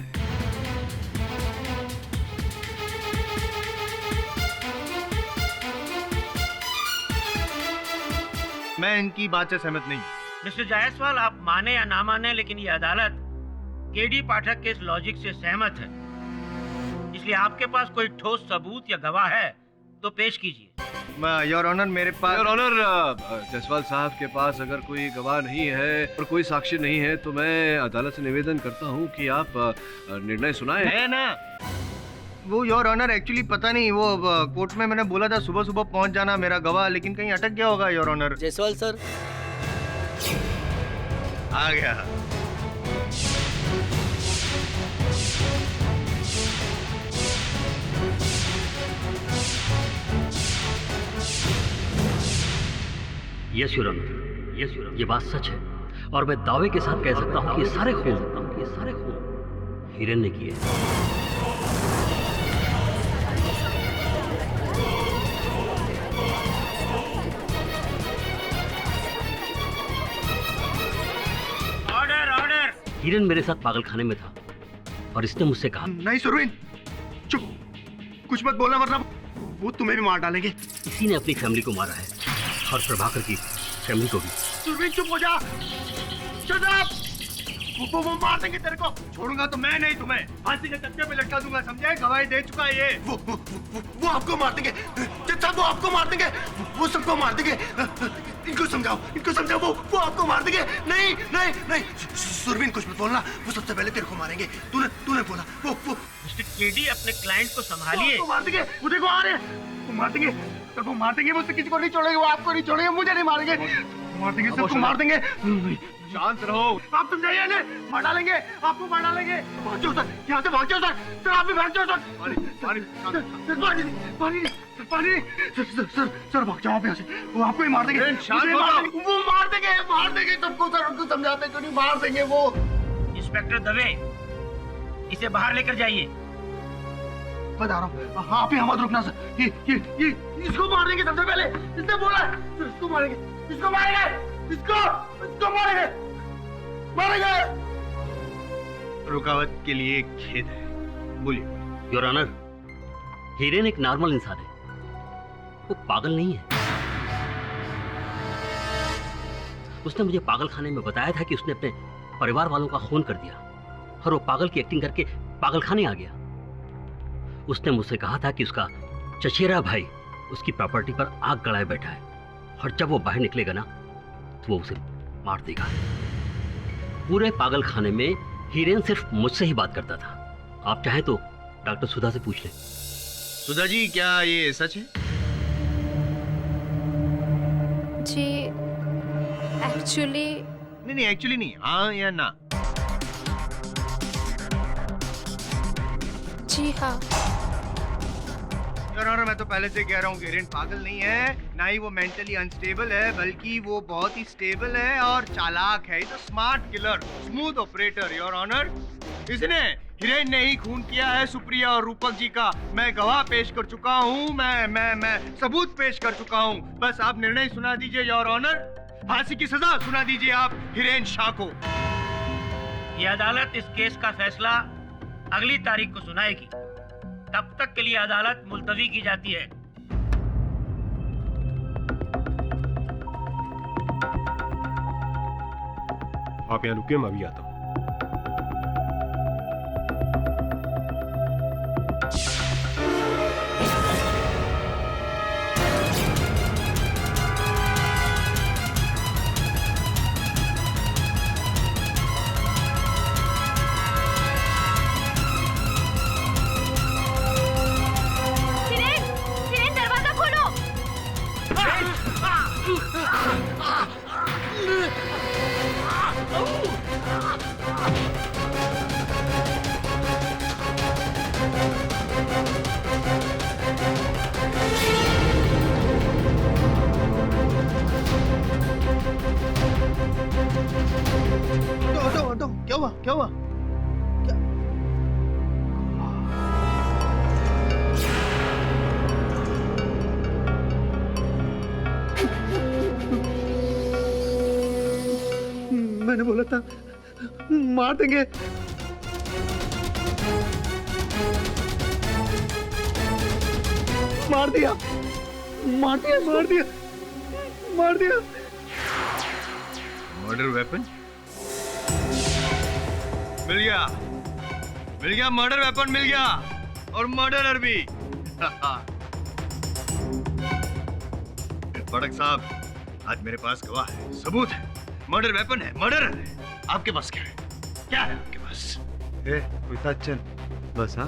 मैं इनकी बात से सहमत नहीं। मिस्टर जायसवाल, आप माने या ना माने, लेकिन ये अदालत केडी पाठक के इस लॉजिक से सहमत है, इसलिए आपके पास कोई ठोस सबूत या गवाह है तो पेश कीजिए। योर ऑनर, मेरे पास योर ऑनर, जायसवाल साहब के पास अगर कोई गवाह नहीं है और कोई साक्षी नहीं है तो मैं अदालत से निवेदन करता हूं कि आप निर्णय सुनाएं। है ना, वो योर ऑनर एक्चुअली पता नहीं, वो कोर्ट में मैंने बोला था सुबह सुबह पहुंच जाना मेरा गवाह, लेकिन कहीं अटक गया होगा योर ऑनर। जायसवाल सर आ गया। Yes your honour, yes your honour, ये बात सच है और मैं दावे के साथ कह सकता हूँ कि ये सारे खून हिरेन ने किए हैं। हिरेन मेरे साथ पागलखाने में था और इसने मुझसे कहा, नहीं सुरवीन, चुप, कुछ मत बोलना वरना वो तुम्हें भी मार डालेंगे। इसी ने अपनी फैमिली को मारा है और प्रभाकर की फैमिली को भी। सुरवीन चुप हो जा, शट अप। वो मार देंगे तेरे को, छोड़ूंगा तो मैं नहीं, तुम्हें फांसी के चक्के पे लटका दूंगा, समझे? गवाही दे चुका है ये। वो आपको मार देंगे, जब वो आपको मार देंगे, वो सबको मार देंगे। इनको समझाओ, वो आपको मार देंगे। नहीं नहीं नहीं सुरवीन, कुछ मत बोलना, वो सबसे पहले तेरे को मारेंगे। तूने बोला वो मिस्टर केडी, अपने क्लाइंट को संभालिए। वो मार देंगे, वो देखो आ रहे हैं, वो मार देंगे, सबको मार देंगे, वो किसी को नहीं छोड़ेंगे, वो आपको नहीं छोड़ेंगे, मुझे नहीं मारेंगे, मार देंगे, सबको मार देंगे। शांत रहो, आप तुम जाइए, मार डालेंगे, आपको मार डालेंगे। भाग जाओ सर, यहाँ से भाग जाओ सर, आप भी भाग जाओ सर। पानी, सर भाग जाओ आप यहाँ से, वो आपको ही मार देंगे। वो मार देंगे सबको सर, उनको समझाते क्यों नहीं, मार देंगे वो। इंस्पेक्टर दवे, इसे बाहर लेकर जाइए। बता रहा हूँ, आप यहाँ मत रुकना सर, ये इसको मार देंगे सबसे पहले, इसने बोला इसको मारेंगे, इसको मारेंगे। रुकावट के लिए खेद है, बोलिए। योर ऑनर, हिरेन एक नॉर्मल इंसान है, वो पागल नहीं है। उसने मुझे पागलखाने में बताया था कि उसने अपने परिवार वालों का खून कर दिया और वो पागल की एक्टिंग करके पागलखाने आ गया। उसने मुझसे कहा था कि उसका चचेरा भाई उसकी प्रॉपर्टी पर आग गड़ाए बैठा है और जब वो बाहर निकलेगा ना तो वो उसे मार देगा। पूरे पागलखाने में हिरेन सिर्फ मुझसे ही बात करता था। आप चाहें तो डॉक्टर सुधा से पूछ लें। सुधा जी, क्या ये सच है? जी एक्चुअली नहीं, हाँ या ना? जी हाँ। योर ऑनर, मैं तो पहले से कह रहा हूँ, हिरेन पागल नहीं है, ना ही वो मेंटली अनस्टेबल है, बल्कि वो बहुत ही स्टेबल है और चालाक है। Is a smart killer, smooth operator your honour. इसने हिरेन ने ही खून किया है सुप्रिया और रूपक जी का। मैं गवाह पेश कर चुका हूँ, मैं सबूत पेश कर चुका हूँ। बस आप निर्णय सुना दीजिए योर ऑनर, फांसी की सजा सुना दीजिए आप हिरेन शाह को। ये अदालत इस केस का फैसला अगली तारीख को सुनाएगी, तब तक के लिए अदालत मुलतवी की जाती है। आप यहाँ रुकिए, मैं अभी आता हूँ। हटो, क्या हुआ क्या हुआ? मैंने बोला था मार देंगे। मार दिया मार दिया मार दिया मार दिया। मर्डर वेपन मिल गया मर्डर वेपन मिल गया और मर्डरर भी। पड़क साहब, आज मेरे पास गवाह है, सबूत है, मर्डर वेपन है, मर्डरर है। आपके पास क्या है? क्या है आपके पास? चल बस। हाँ,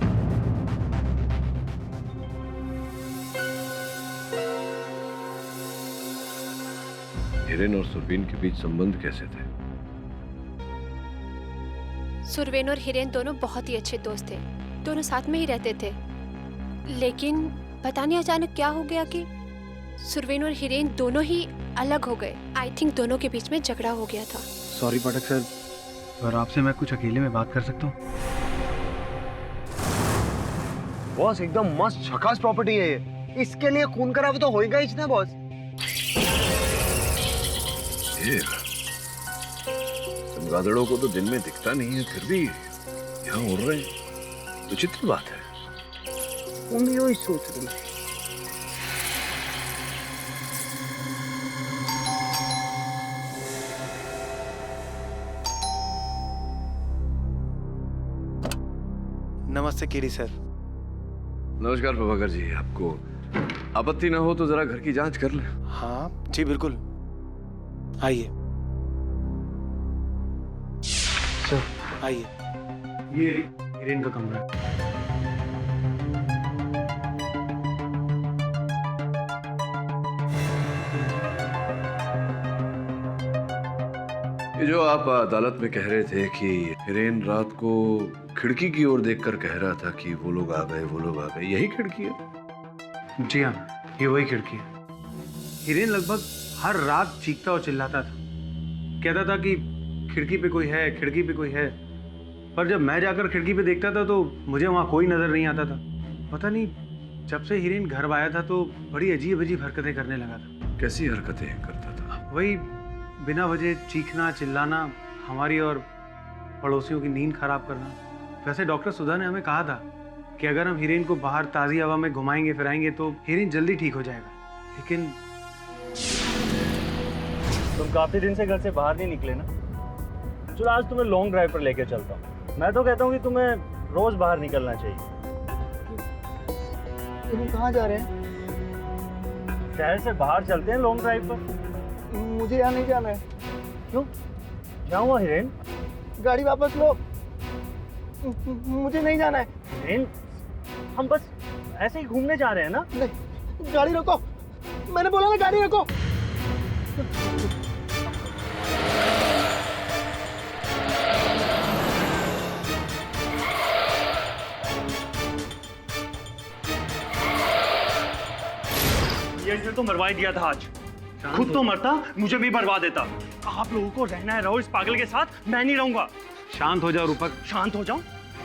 हिरेन और सुरवीन के बीच संबंध कैसे थे? सुरवेन और हिरेन दोनों बहुत ही अच्छे दोस्त थे, दोनों साथ में ही रहते थे। लेकिन पता नहीं अचानक क्या हो गया कि सुरवेन और हिरेन दोनों ही अलग हो गए। आई थिंक दोनों के बीच में झगड़ा हो गया था। सॉरी पाठक सर, और आपसे मैं कुछ अकेले में बात कर सकता हूँ? बॉस एकदम मस्त झकास प्रॉपर्टी है ये, इसके लिए खून खराब तो होएगा ही ना बॉस। चमगादड़ों को तो दिन में दिखता नहीं है, फिर भी यहाँ उड़ रहे हैं, विचित्र बात है। तुम भी वही सोच रही हो। नमस्ते केरी सर। नमस्कार प्रभाकर जी, आपको आपत्ति ना हो तो जरा घर की जांच कर लें। हाँ जी बिल्कुल, आइए सर, आइए। ये हिरेन का कमरा है। ये जो आप अदालत में कह रहे थे कि हिरेन रात को खिड़की की ओर देखकर कह रहा था कि वो लोग आ गए, वो लोग आ गए, यही खिड़की है? जी हाँ, ये वही खिड़की है। हिरेन लगभग हर रात चीखता और चिल्लाता था, कहता था कि खिड़की पे कोई है, खिड़की पे कोई है। पर जब मैं जाकर खिड़की पे देखता था तो मुझे वहाँ कोई नजर नहीं आता था। पता नहीं, जब से हिरेन घर आया था तो बड़ी अजीब अजीब हरकतें करने लगा था। कैसी हरकतें करता था? वही बिना वजह चीखना, चिल्लाना, हमारी और पड़ोसियों की नींद खराब करना। वैसे डॉक्टर सुधा ने हमें कहा था कि अगर हम हिरेन को बाहर ताज़ी हवा में घुमाएंगे फिराएंगे तो हिरेन जल्दी ठीक हो जाएगा। लेकिन तुम काफी दिन से घर से बाहर नहीं निकले ना, चलो आज तुम्हें लॉन्ग ड्राइव पर लेके चलता हूँ। मैं तो कहता हूँ कि तुम्हें रोज बाहर निकलना चाहिए। तुम कहाँ जा रहे हैं? शहर से बाहर चलते हैं लॉन्ग ड्राइव पर। मुझे यहाँ नहीं जाना है। क्यों? क्या हुआ हिरेन? गाड़ी वापस लो, मुझे नहीं जाना है। हिरेन, हम बस ऐसे ही घूमने जा रहे हैं ना। नहीं, गाड़ी रोको, मैंने बोला ना गाड़ी रोको। ये तो मरवा ही दिया था आज, खुद तो मरता मुझे भी मरवा देता। आप लोगों को रहना है, रहो इस पागल के साथ, मैं नहीं रहूंगा। शांत हो जाओ रूपक। शांत हो जाऊं?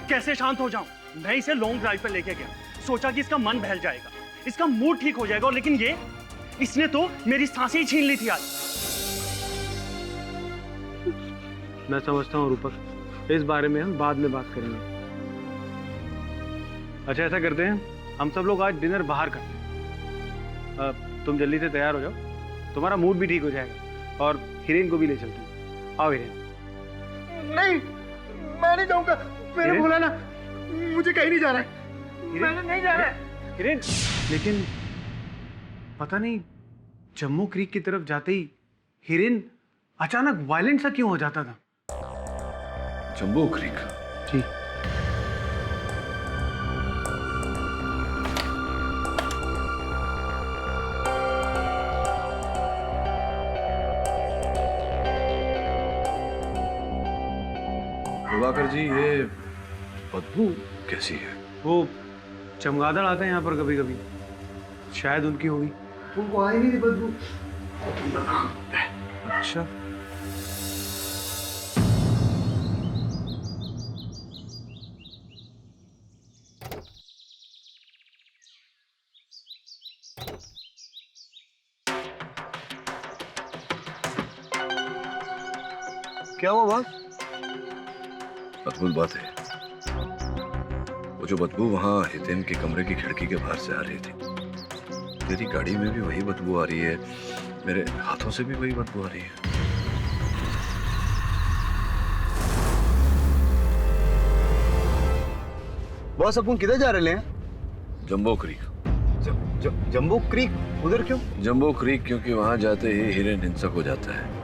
कैसे शांत हो जाऊं? मैं इसे लॉन्ग ड्राइव पर लेके गया, सोचा कि इसका मन बहल जाएगा, इसका मूड ठीक हो जाएगा, लेकिन ये इसने तो मेरी सांसें ही छीन ली थी आज। मैं समझता हूँ रूपक, इस बारे में हम बाद में बात करेंगे। अच्छा ऐसा करते हैं, हम सब लोग आज डिनर बाहर करते हैं। तुम जल्दी से तैयार हो जाओ, तुम्हारा मूड भी ठीक हो जाएगा और हिरेन को भी ले चलते हैं। आओ हिरेन। नहीं, मैं नहीं जाऊंगा, मैंने बोला ना, मुझे कहीं नहीं जाना है। मैंने नहीं जाना है। हिरेन, लेकिन पता नहीं जम्मू क्रीक की तरफ जाते ही हिरेन अचानक वायलेंट सा क्यों हो जाता था? जम्बो क्रीक? जी। प्रभाकर जी, ये बदबू कैसी है? वो चमगादड़ आते हैं यहाँ पर कभी कभी, शायद उनकी होगी। उनको आई नहीं बदबू। अच्छा, क्या हुआ बॉस? अद्भुत बात है, वो जो बदबू वहां हितेन के कमरे की खिड़की के बाहर से आ रही थी, तेरी गाड़ी में भी वही बदबू आ रही है, मेरे हाथों से भी वही बदबू आ रही है। बॉस अपन किधर जा रहे हैं? Jumbo creek. Jumbo creek? उधर क्यों? जंबो क्रीक क्योंकि वहां जाते ही हिरेन हिंसक हो जाता है।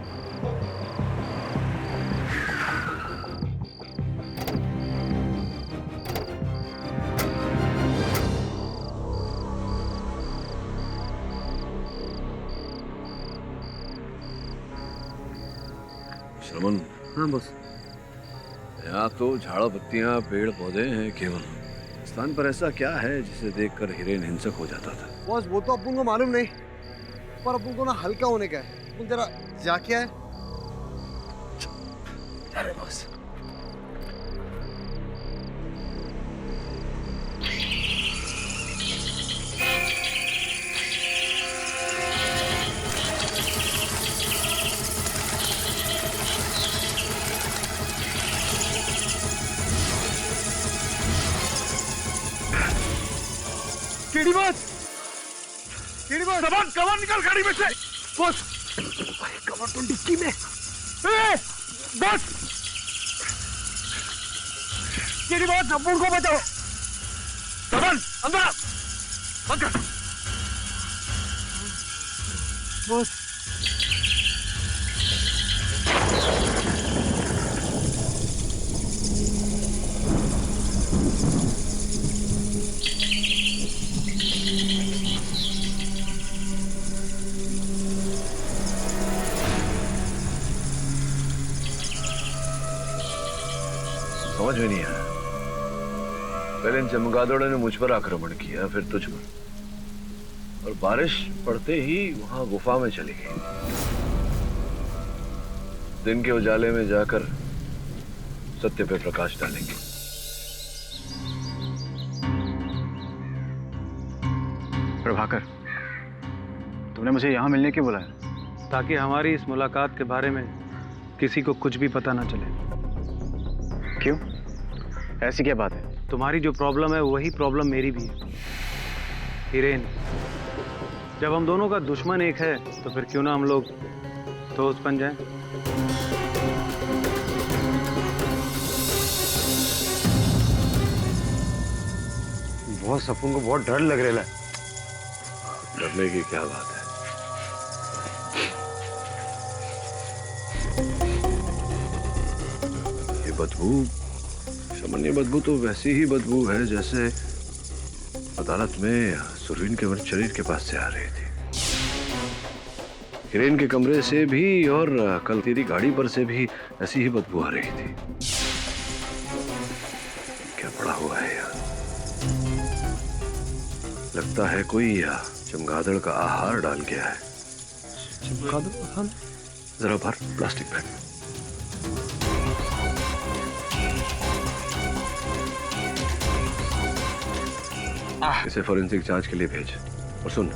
श्रमण। हाँ बॉस। यहाँ तो झाड़ा पत्तियां पेड़ पौधे हैं केवल, स्थान पर ऐसा क्या है जिसे देखकर हिरेन हिंसक हो जाता था? बॉस वो तो अपन को मालूम नहीं, पर अपन को ना हल्का होने का है। अपन जरा जाके आए। अरे boss. KD boss, KD boss, सामान कवर निकल गाड़ी में से। बॉस, कवर तो डिक्की में। बॉस, केडी बॉस, अपुन को बचाओ। सामान अंदर, बंद कर। बॉस, समझ में नहीं आया। पहले इन चमगादड़ों ने मुझ पर आक्रमण किया, फिर तुझ पर, और बारिश पड़ते ही वहां गुफा में चली गई। दिन के उजाले में जाकर सत्य पे प्रकाश डालेंगे। प्रभाकर, तुमने मुझे यहाँ मिलने क्यों बुलाया? ताकि हमारी इस मुलाकात के बारे में किसी को कुछ भी पता ना चले। क्यों? ऐसी क्या बात है? तुम्हारी जो प्रॉब्लम है वही प्रॉब्लम मेरी भी है हिरेन। जब हम दोनों का दुश्मन एक है तो फिर क्यों ना हम लोग दोस्त बन जाएं? बॉस अपन को बहुत डर लग रहा है। डरने की क्या बात है? ये बदबू, सामान्य बदबू तो वैसी ही बदबू है जैसे अदालत में सुरवीन के शरीर के पास से आ रही थी, हिरेन के कमरे से भी, और कल तेरी गाड़ी पर से भी ऐसी ही बदबू आ रही थी। क्या पड़ा हुआ है यार? लगता है कोई चमगादड़ का आहार डाल गया है। चमगादड़? हाँ। जरा भर प्लास्टिक बैग। इसे फोरेंसिक जांच के लिए भेज। और सुन,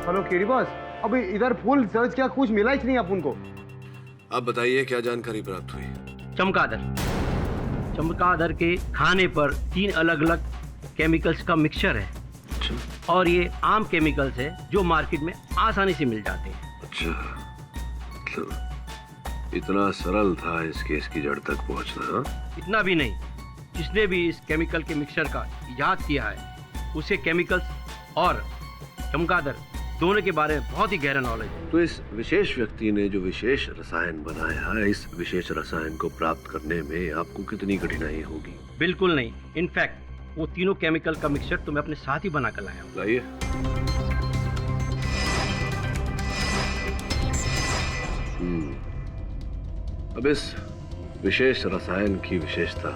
हेलो केडी बॉस, अभी इधर फुल सर्च किया, कुछ मिला ही नहीं अपन को। आप बताइए क्या जानकारी प्राप्त हुई? चमगादड़ के खाने पर 3 अलग अलग केमिकल्स का मिक्सचर है, और ये आम केमिकल्स है जो मार्केट में आसानी से मिल जाते हैं। अच्छा, तो इतना सरल था इस केस की जड़ तक पहुंचना? हा? इतना भी नहीं, जिसने भी इस केमिकल के मिक्सचर का इजाद किया है उसे केमिकल्स और चमगादड़ दोनों के बारे में बहुत ही गहरा नॉलेज है। तो इस विशेष व्यक्ति ने जो विशेष रसायन बनाया, इस विशेष रसायन को प्राप्त करने में आपको कितनी कठिनाई होगी? बिल्कुल नहीं। इनफैक्ट वो तीनों केमिकल का मिक्सचर तो मैं अपने साथ ही बना कर लाया हूँ। लाइए। अब इस विशेष रसायन की विशेषता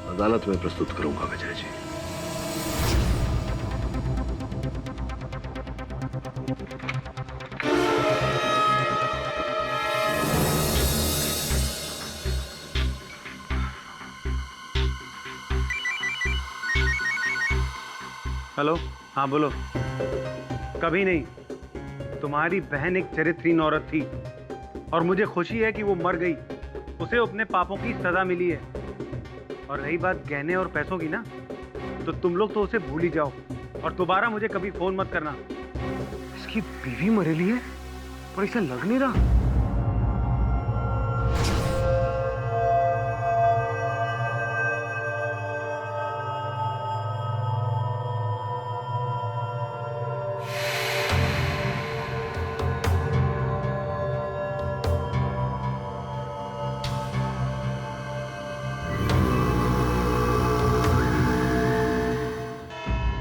अदालत में प्रस्तुत करूंगा विजय जी। हेलो, हाँ बोलो। कभी नहीं। तुम्हारी बहन एक चरित्रहीन औरत थी और मुझे खुशी है कि वो मर गई। उसे अपने पापों की सजा मिली है। और रही बात गहने और पैसों की ना, तो तुम लोग तो उसे भूल ही जाओ और दोबारा मुझे कभी फोन मत करना। इसकी बीवी मरेली है और इसे लग नहीं रहा।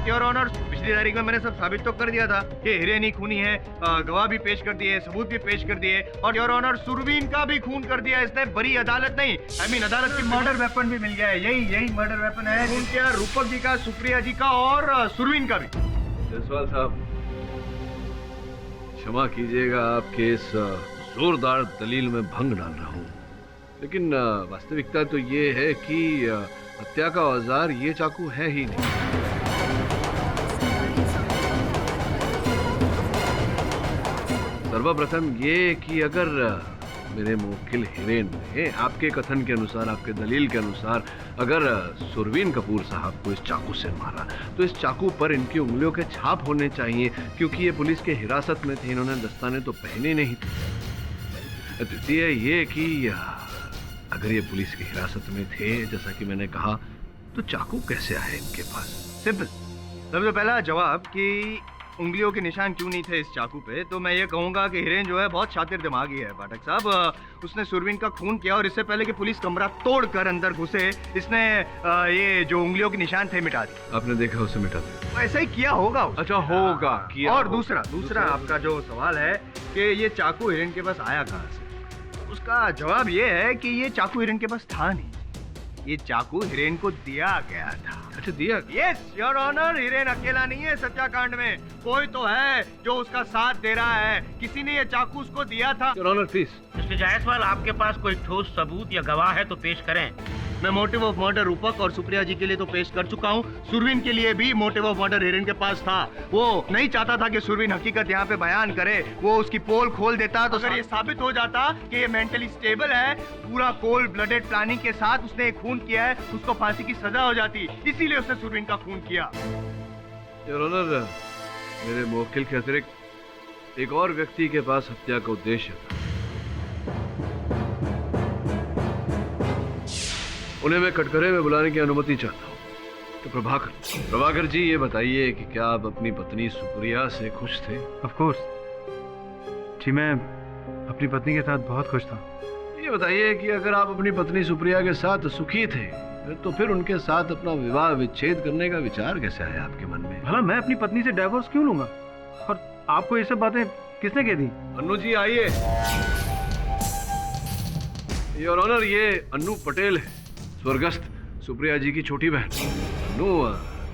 योर ऑनर, पिछली तारीख में मैंने सब साबित तो कर दिया था कि हिरेन ही खूनी है। गवाह भी पेश कर दिए, सबूत भी पेश कर दिए और योर ऑनर सुरवीन का भी खून कर दिया इसने। बड़ी अदालत नहीं, अदालत की मर्डर वेपन भी मिल गया है। यही मर्डर वेपन है। खून किया रूपक जी का, सुप्रिया जी का और सुरवीन का भी। जसवाल साहब, क्षमा कीजिएगा आपके इस जोरदार दलील में भंग डाल रहा हूँ, लेकिन वास्तविकता तो ये है कि हत्या का औजार ये चाकू है ही नहीं। सर्वप्रथम ये कि अगर मेरे मुवक्किल हिरेन ने आपके कथन के अनुसार, आपके दलील के अनुसार, अगर सुरवीन कपूर साहब को इस चाकू से मारा तो इस चाकू पर इनकी उंगलियों के छाप होने चाहिए, क्योंकि ये पुलिस के हिरासत में थे, इन्होंने दस्ताने तो पहने नहीं थे। द्वितीय ये कि अगर ये पुलिस की हिरासत में थे, जैसा कि मैंने कहा, तो चाकू कैसे आए इनके पास? सिंपल। सबसे पहला जवाब कि उंगलियों के निशान क्यों नहीं थे इस चाकू पे, तो मैं ये कहूंगा कि हिरेन जो है बहुत शातिर दिमागी है पाठक साहब। उसने सुरवीन का खून किया और इससे पहले कि पुलिस कमरा तोड़कर अंदर घुसे, इसने ये जो उंगलियों के निशान थे मिटा दिए। आपने देखा उसे मिटा दिया? ऐसा ही किया होगा। अच्छा, होगा किया। और दूसरा आपका जो सवाल है कि ये चाकू हिरेन के पास आया कहाँ से, उसका जवाब ये है कि ये चाकू हिरेन के पास था नहीं, ये चाकू हिरेन को दिया गया था। अच्छा, दिया? यस योर ऑनर, हिरेन अकेला नहीं है सत्याकांड में, कोई तो है जो उसका साथ दे रहा है। किसी ने ये चाकू उसको दिया था। Your honour please. Mister Jaiswal, आपके पास कोई ठोस सबूत या गवाह है तो पेश करें। मैं मोटिव ऑफ मर्डर रूपक और सुप्रिया जी के लिए तो पेश कर चुका हूँ। सुरवीन के लिए भी मोटिव ऑफ मर्डर हिरेन के पास था। वो नहीं चाहता था कि सुरवीन हकीकत यहाँ पे बयान करे, वो उसकी पोल खोल देता। तो अगर ये साबित हो जाता कि ये मेंटली स्टेबल है, पूरा कोल्ड ब्लडेड प्लानिंग के साथ उसने खून किया है, उसको फांसी की सजा हो जाती। इसीलिए उसने सुरवीन का खून किया। योर ऑनर, मेरे मुवक्किल के अतिरिक्त एक और व्यक्ति के पास हत्या का उद्देश्य था। उन्हें मैं कटघरे में बुलाने की अनुमति चाहता हूँ। तो प्रभाकर जी, ये बताइए कि क्या आप अपनी पत्नी सुप्रिया से खुश थे? ऑफ कोर्स जी, मैं अपनी पत्नी के साथ बहुत खुश था। ये बताइए कि अगर आप अपनी पत्नी सुप्रिया के साथ सुखी थे, तो फिर उनके साथ अपना विवाह विच्छेद करने का विचार कैसे आया आपके मन में? भला मैं अपनी पत्नी से डिवोर्स क्यों लूंगा? और आपको ये सब बातें किसने कह दी? अन्नू जी आइए। योर ऑनर, ये अन्नू पटेल है, स्वर्गस्थ सुप्रिया जी की छोटी बहन। अन्नू,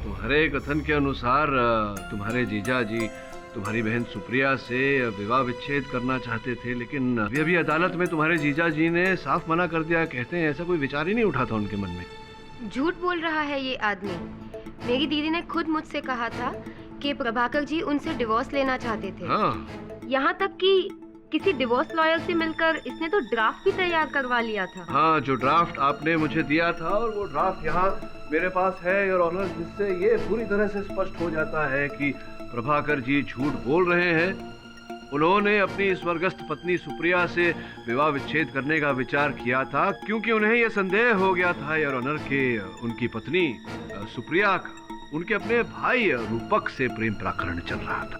तुम्हारे कथन के अनुसार तुम्हारे जीजा जी तुम्हारी बहन सुप्रिया से विवाह विच्छेद करना चाहते थे, लेकिन अभी अदालत में तुम्हारे जीजा जी ने साफ मना कर दिया। कहते हैं ऐसा कोई विचार ही नहीं उठा था उनके मन में। झूठ बोल रहा है ये आदमी। मेरी दीदी ने खुद मुझसे कहा था कि प्रभाकर जी उनसे डिवोर्स लेना चाहते थे। हाँ। यहाँ तक कि किसी डिवोर्स लॉयर से मिलकर इसने तो ड्राफ्ट भी तैयार करवा लिया था। हाँ, जो ड्राफ्ट आपने मुझे दिया था, और वो ड्राफ्ट यहाँ मेरे पास है योर ऑनर, जिससे ये पूरी तरह से स्पष्ट हो जाता है कि प्रभाकर जी झूठ बोल रहे हैं। उन्होंने अपनी स्वर्गस्थ पत्नी सुप्रिया से विवाह विच्छेद करने का विचार किया था, क्योंकि उन्हें यह संदेह हो गया था योर ऑनर कि उनकी पत्नी सुप्रिया का उनके अपने भाई रूपक से प्रेम प्रकरण चल रहा था।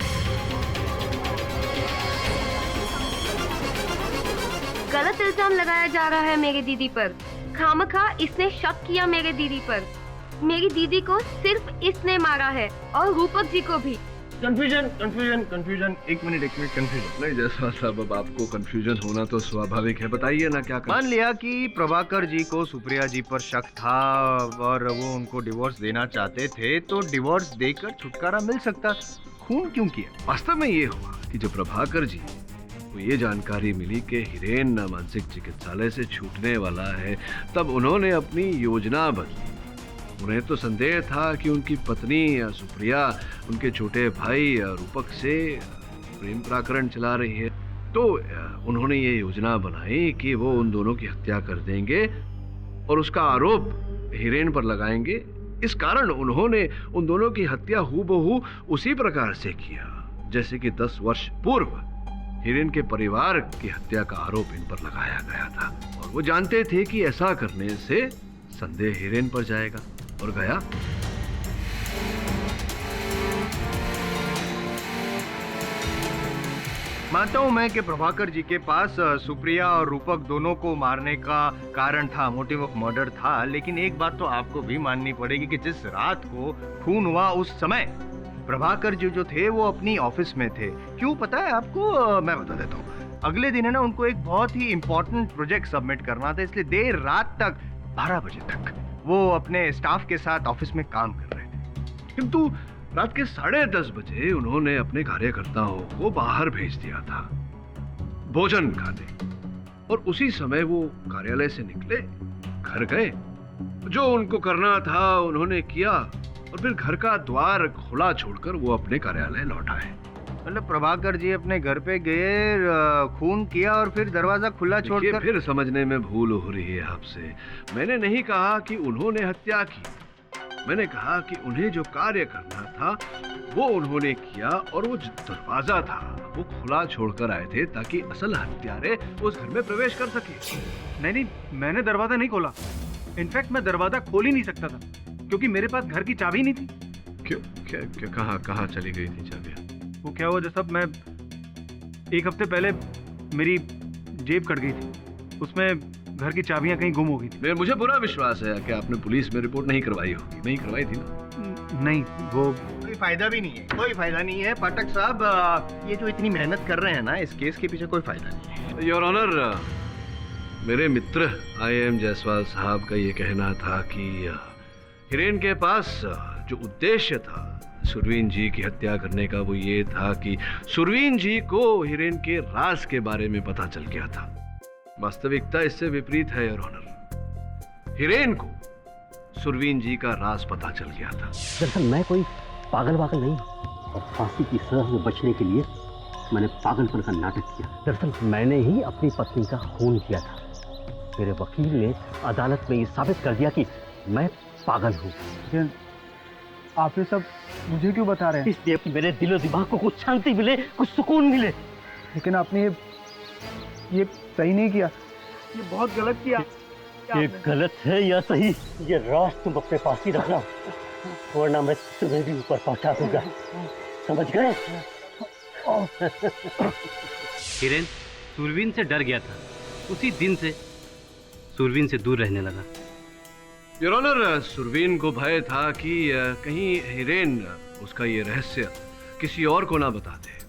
गलत इल्जाम लगाया जा रहा है मेरी दीदी पर। खामखा इसने शक किया मेरे दीदी पर। मेरी दीदी को सिर्फ इसने मारा है और रूपक जी को भी। कंफ्यूजन। एक मिनट कंफ्यूजन। नहीं जायसवाल साहब, अब आपको कंफ्यूजन होना तो स्वाभाविक है, बताइए ना क्या मान लिया कि प्रभाकर जी को सुप्रिया जी पर शक था और वो उनको डिवोर्स देना चाहते थे, तो डिवोर्स देकर छुटकारा मिल सकता, खून क्यों किया? वास्तव में ये हुआ कि जब प्रभाकर जी को ये जानकारी मिली कि हिरेन मानसिक चिकित्सालय से छूटने वाला है, तब उन्होंने अपनी योजना बदली। उन्हें तो संदेह था कि उनकी पत्नी सुप्रिया उनके छोटे भाई रूपक से प्रेम प्रकरण चला रही है, तो उन्होंने ये योजना बनाई कि वो उन दोनों की हत्या कर देंगे और उसका आरोप हिरेन पर लगाएंगे। इस कारण उन्होंने उन दोनों की हत्या हूबहू उसी प्रकार से किया जैसे कि 10 वर्ष पूर्व हिरेन के परिवार की हत्या का आरोप इन पर लगाया गया था। और वो जानते थे कि ऐसा करने से संदेह हिरेन पर जाएगा, और गया। मानता हूं मैं कि प्रभाकर जी के पास सुप्रिया और रूपक दोनों को मारने का कारण था, मोटिव ऑफ मर्डर था, लेकिन एक बात तो आपको भी माननी पड़ेगी कि जिस रात को खून हुआ उस समय प्रभाकर जी जो थे वो अपनी ऑफिस में थे। क्यों पता है आपको? मैं बता देता हूँ। अगले दिन है ना, उनको एक बहुत ही इंपॉर्टेंट प्रोजेक्ट सबमिट करना था, इसलिए देर रात तक 12 बजे तक वो अपने स्टाफ के साथ ऑफिस में काम कर रहे थे। किंतु रात के 10:30 बजे उन्होंने अपने कार्यकर्ताओं को बाहर भेज दिया था भोजन खाने, और उसी समय वो कार्यालय से निकले, घर गए, जो उनको करना था उन्होंने किया और फिर घर का द्वार खुला छोड़कर वो अपने कार्यालय लौट आए। मतलब प्रभाकर जी अपने घर पे गए, खून किया और फिर दरवाजा खुला छोड़कर। फिर समझने में भूल हो रही है आपसे। मैंने नहीं कहा कि उन्होंने हत्या की, मैंने कहा कि उन्हें जो कार्य करना था वो उन्होंने किया, और वो जो दरवाजा था वो खुला छोड़कर आए थे ताकि असल हत्यारे उस घर में प्रवेश कर सके। नहीं, मैंने दरवाजा नहीं खोला। इनफैक्ट मैं दरवाजा खोल ही नहीं सकता था क्योंकि मेरे पास घर की चाबी नहीं थी। क्यों? क्या कहाँ चली गई थी चाबियाँ? वो क्या हुआ जैसा, मैं 1 हफ्ते पहले मेरी जेब कट गई थी, उसमें घर की चाबियां कहीं गुम हो गई थी। मुझे पूरा विश्वास है कि आपने पुलिस में रिपोर्ट नहीं करवाई होगी। नहीं करवाई थी ना? नहीं, वो कोई फायदा भी नहीं है, कोई फायदा नहीं है पाठक साहब। ये जो इतनी मेहनत कर रहे हैं ना, इस केस के पीछे कोई फायदा नहीं है। योर ऑनर, मेरे मित्र IAM जायसवाल साहब का ये कहना था कि हिरेन के पास जो उद्देश्य था सुरवीन जी की हत्या करने का, वो ये था कि सुरवीन जी को हिरेन के राज के बारे में पता चल गया था। वास्तविकता इससे विपरीत है योर ऑनर। हिरेन को सुरवीन जी का राज पता चल गया था। दरअसल मैं कोई पागल नहीं, और फांसी की सजा से बचने के लिए मैंने पागलपन का नाटक किया। दरअसल मैंने ही अपनी पत्नी का खून किया था। मेरे वकील ने अदालत में ये साबित कर दिया कि मैं पागल हूँ। आप ये सब मुझे क्यों बता रहे हैं? इसलिए कि मेरे दिलो दिमाग को कुछ शांति मिले, कुछ सुकून मिले। लेकिन आपने ये सही नहीं किया, ये बहुत गलत किया। ये गलत है या सही, ये राज तुम अपने पास ही रखना, वरना मैं तुम्हें भी ऊपर पहुंचा दूंगा, समझ गए? हिरेन सुरवीन से डर गया था, उसी दिन से सुरवीन से दूर रहने लगा। योर ऑनर, सुरवीन को भय था कि कहीं हिरेन उसका ये रहस्य किसी और को ना बता दे,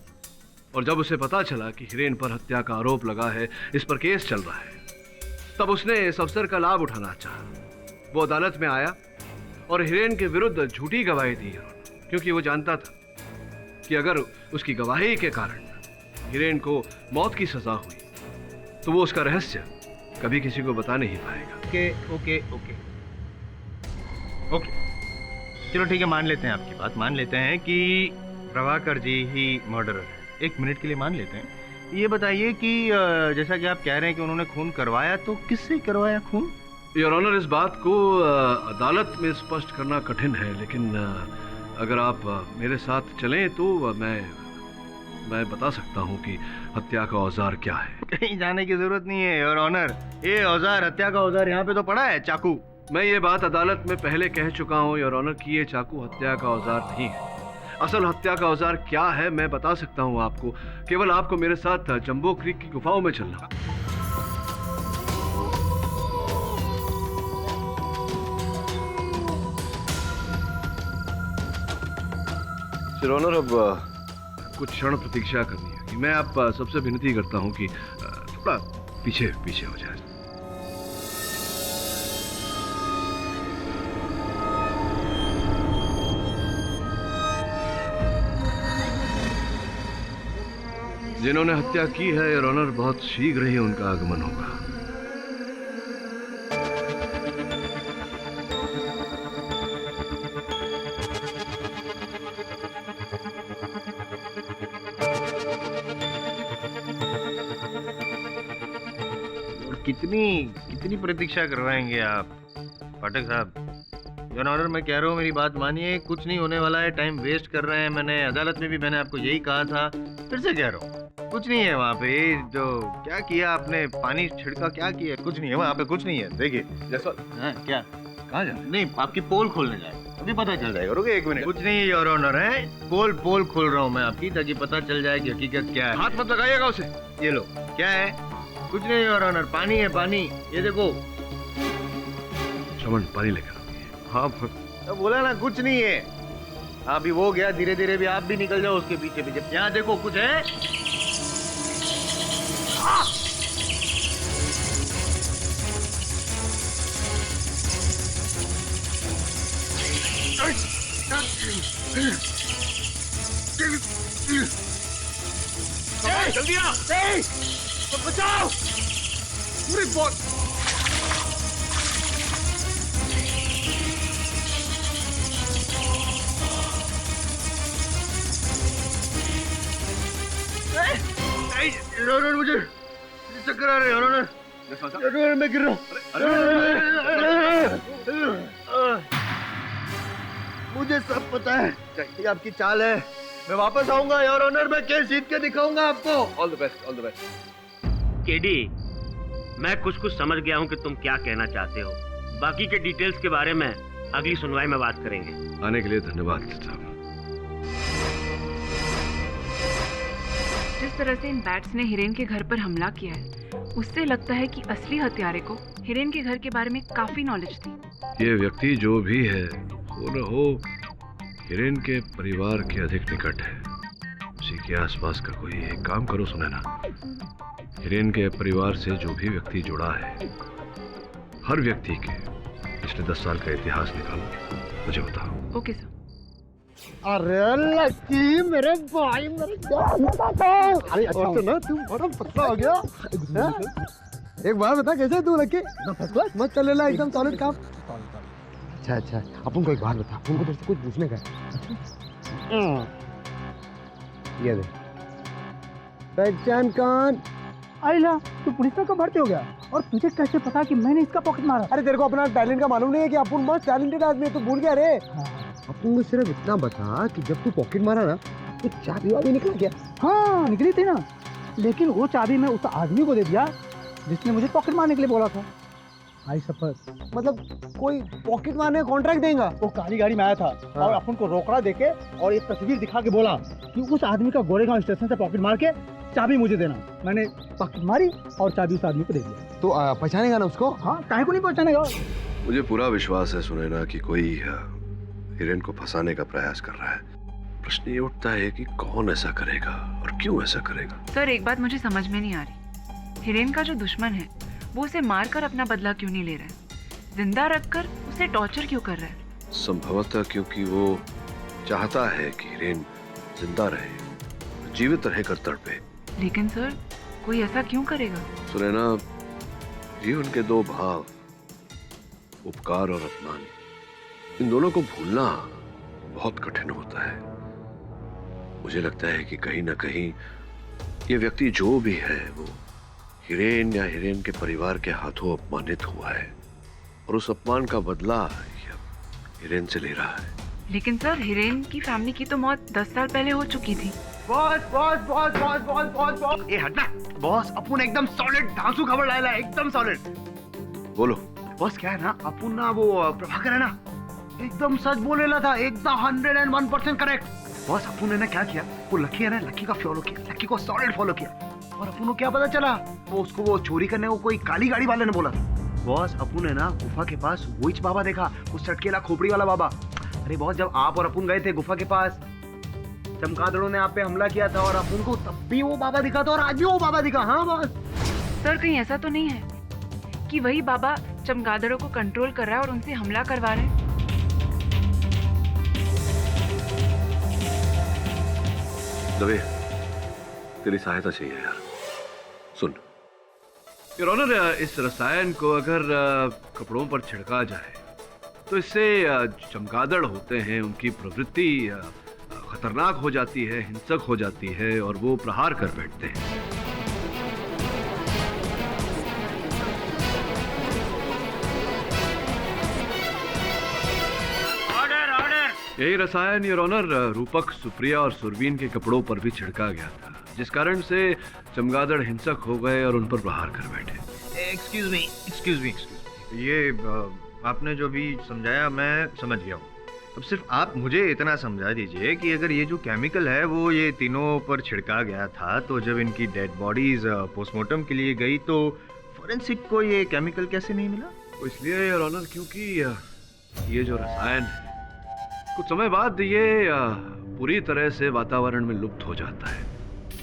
और जब उसे पता चला कि हिरेन पर हत्या का आरोप लगा है, इस पर केस चल रहा है, तब उसने इस अवसर का लाभ उठाना चाहा। वो अदालत में आया और हिरेन के विरुद्ध झूठी गवाही दी, क्योंकि वो जानता था कि अगर उसकी गवाही के कारण हिरेन को मौत की सजा हुई तो वो उसका रहस्य कभी किसी को बता नहीं पाएगा। ओके, चलो ठीक है, मान लेते हैं आपकी बात, मान लेते हैं कि प्रभाकर जी ही मर्डरर है। 1 मिनट के लिए मान लेते हैं। ये बताइए कि जैसा कि आप कह रहे हैं कि उन्होंने खून करवाया, तो किससे करवाया खून? योर ऑनर, इस बात को अदालत में स्पष्ट करना कठिन है, लेकिन अगर आप मेरे साथ चलें तो मैं बता सकता हूं कि हत्या का औजार क्या है। कहीं जाने की जरूरत नहीं है योर ऑनर, ये औजार, हत्या का औजार यहाँ पे तो पड़ा है, चाकू। मैं ये बात अदालत में पहले कह चुका हूँ योर ऑनर कि ये चाकू हत्या का औजार नहीं है। असल हत्या का औजार क्या है मैं बता सकता हूँ आपको, केवल आपको मेरे साथ जंबो क्रीक की गुफाओं में चलना। मिस्टर ऑनर, अब कुछ क्षण प्रतीक्षा करनी है। मैं आप सबसे विनती करता हूँ कि थोड़ा पीछे पीछे हो जाए। जिन्होंने हत्या की है योर ऑनर, बहुत शीघ्र ही उनका आगमन होगा। कितनी प्रतीक्षा करवाएंगे आप पाठक साहब? योर ऑनर, मैं कह रहा हूँ, मेरी बात मानिए, कुछ नहीं होने वाला है। टाइम वेस्ट कर रहे हैं। मैंने अदालत में भी मैंने आपको यही कहा था, फिर से कह रहा हूँ, कुछ नहीं है वहाँ पे। जो क्या किया आपने, पानी छिड़का, क्या किया? कुछ नहीं है वहाँ पे, कुछ नहीं है। देखिए जैसा क्या कहाँ जा, नहीं आपकी पोल खोलने जाए, अभी पता चल जाएगा। रुके एक मिनट। कुछ नहीं योर ऑनर है, पोल खोल रहा हूँ मैं आपकी, ताकि पता चल जाए कि हकीकत क्या है। हाथ मत लगाइएगा उसे। ये लो, क्या है? कुछ नहीं योर ऑनर, पानी है, पानी। ये देखो श्रवण, पानी लेकर। हाँ तो बोला ना, कुछ नहीं है। अभी वो गया, धीरे धीरे भी आप भी निकल जाओ उसके पीछे पीछे। यहाँ देखो, कुछ है। जल्दी आ, बचाओ। पूरी बहुत मुझे चक्कर आ रहे हैं। मैं गिर रहा हूँ। मुझे सब पता है, ये आपकी चाल है। मैं वापस आऊंगा योर ऑनर, मैं केस जीत के दिखाऊंगा आपको। All the best, all the best. KD, मैं कुछ समझ गया हूँ कि तुम क्या कहना चाहते हो। बाकी के डिटेल्स के बारे में अगली सुनवाई में बात करेंगे। आने के लिए धन्यवाद साहब। जिस तरह से इन बैट्स ने हिरेन के घर पर हमला किया है, उससे लगता है कि असली हत्यारे को हिरेन के घर के बारे में काफी नॉलेज थी। ये व्यक्ति जो भी है, वो न हो हिरेन के परिवार के अधिक निकट है। उसी के आसपास का कोई एक काम करो सुनैना। हिरेन के परिवार से जो भी व्यक्ति जुड़ा है, हर व्यक्ति के पिछले 10 साल का इतिहास निकालो, मुझे बताओ। Okay sir. अरे लक्की मेरे भाई, मेरे अरे अच्छा ना, तू बड़ा पतला हो गया। एक बात बता, कैसे तू लक्की? फर्स्ट क्लास, मत कर लेना, एकदम सॉलिड काम। अच्छा अपन को एक बात बता, अपन को तेरे से कुछ पूछने का है। ये दे पहचान कौन? आइला, तू पुलिस में कब भर्ती हो गया और तुझे कैसे पता कि मैंने इसका पॉकेट मारा? अरे तेरे को अपना टैलेंट का मालूम नहीं है कि अपन बहुत टैलेंटेड आदमी है, तू भूल गया रे। अपन को सिर्फ इतना बता कि जब तू पॉकेट मारा ना, तो चाबी वाबी निकला क्या? हाँ निकली थी ना, लेकिन वो चाबी मैं उस आदमी को दे दिया जिसने मुझे पॉकेट मारने के लिए बोला था। आई सफर मतलब कोई पॉकेट मारने का कॉन्ट्रैक्ट देगा? वो काली गाड़ी में आया था और अपन को रोकड़ा देके और एक तस्वीर दिखा के बोला कि उस आदमी का गोरेगांव स्टेशन से पॉकेट मार के चाबी मुझे देना। मैंने पॉकेट मारी और चाबी उस आदमी को दे दिया। तो पहचानेगा ना उसको? हाँ, काहे को नहीं पहचानेगा। मुझे पूरा विश्वास है सुनैना कि कोई हिरेन को फंसाने का प्रयास कर रहा है। प्रश्न ये उठता है कि कौन ऐसा करेगा और क्यों ऐसा करेगा। सर, एक बात मुझे समझ में नहीं आ रही, हिरेन का जो दुश्मन है वो उसे मारकर अपना बदला क्यों नहीं ले रहा है? जिंदा रखकर उसे टॉर्चर क्यों कर रहा है? संभवतः क्योंकि वो चाहता है कि हिरेन जिंदा रहे, जीवित रहकर तड़पे। लेकिन सर, कोई ऐसा क्यों करेगा? सुनैना, जीवन के दो भाव, उपकार और अपमान, इन दोनों को भूलना बहुत कठिन होता है। मुझे लगता है कि कहीं ना कहीं ये व्यक्ति जो भी है, वो हिरेन या हिरेन के परिवार के हाथों अपमानित हुआ है और उस अपमान का बदला हिरेन से ले रहा है। लेकिन सर, हिरेन की फैमिली की तो मौत 10 साल पहले हो चुकी थी। बॉस, ये हटना। बॉस, अपन एकदम सॉलिड धांसू खबर लाया है, एकदम सॉलिड। बोलो बॉस, क्या है ना, अपन ना वो प्रभाकर है ना, एकदम सच बोलेला था, एकदम 101% करेक्ट। बॉस, अपन ने ना क्या किया, वो लकी है ना, लकी का फॉलो किया, लकी को सॉलिड फॉलो किया और अपन को क्या पता चला, वो उसको वो चोरी करने को कोई काली गाड़ी वाले ने बोला था। बॉस, अपन ने ना गुफा के पास वही बाबा देखा, वो सटकेला खोपड़ी वाला बाबा। अरे बॉस, जब आप और अपन गए थे गुफा के पास, चमगादड़ों ने आप पे हमला किया था और अब उनको तब भी वो बाबा दिखा था और आज भी वो बाबा दिखा। हाँ बस। सर कहीं ऐसा तो नहीं है कि वही बाबा चमगादड़ों को कंट्रोल कर रहा है और उनसे हमला करवा रहे हैं? दवे, तेरी सहायता चाहिए यार। सुन योर ऑनर, इस रसायन को अगर कपड़ों पर छिड़का जाए तो इससे चमगादड़ होते हैं, उनकी प्रवृत्ति खतरनाक हो जाती है, हिंसक हो जाती है और वो प्रहार कर बैठते हैं। यही रसायन योर ऑनर रूपक, सुप्रिया और सुरवीन के कपड़ों पर भी छिड़का गया था, जिस कारण से चमगादड़ हिंसक हो गए और उन पर प्रहार कर बैठे। Excuse me. ये आपने जो भी समझाया मैं समझ गया हूँ। अब सिर्फ आप मुझे इतना समझा दीजिए कि अगर ये जो केमिकल है वो ये तीनों पर छिड़का गया था, तो जब इनकी डेड बॉडीज पोस्टमार्टम के लिए गई तो फॉरेंसिक को ये केमिकल कैसे नहीं मिला? इसलिए योर ऑनर क्योंकि ये जो रसायन है कुछ समय बाद ये पूरी तरह से वातावरण में लुप्त हो जाता है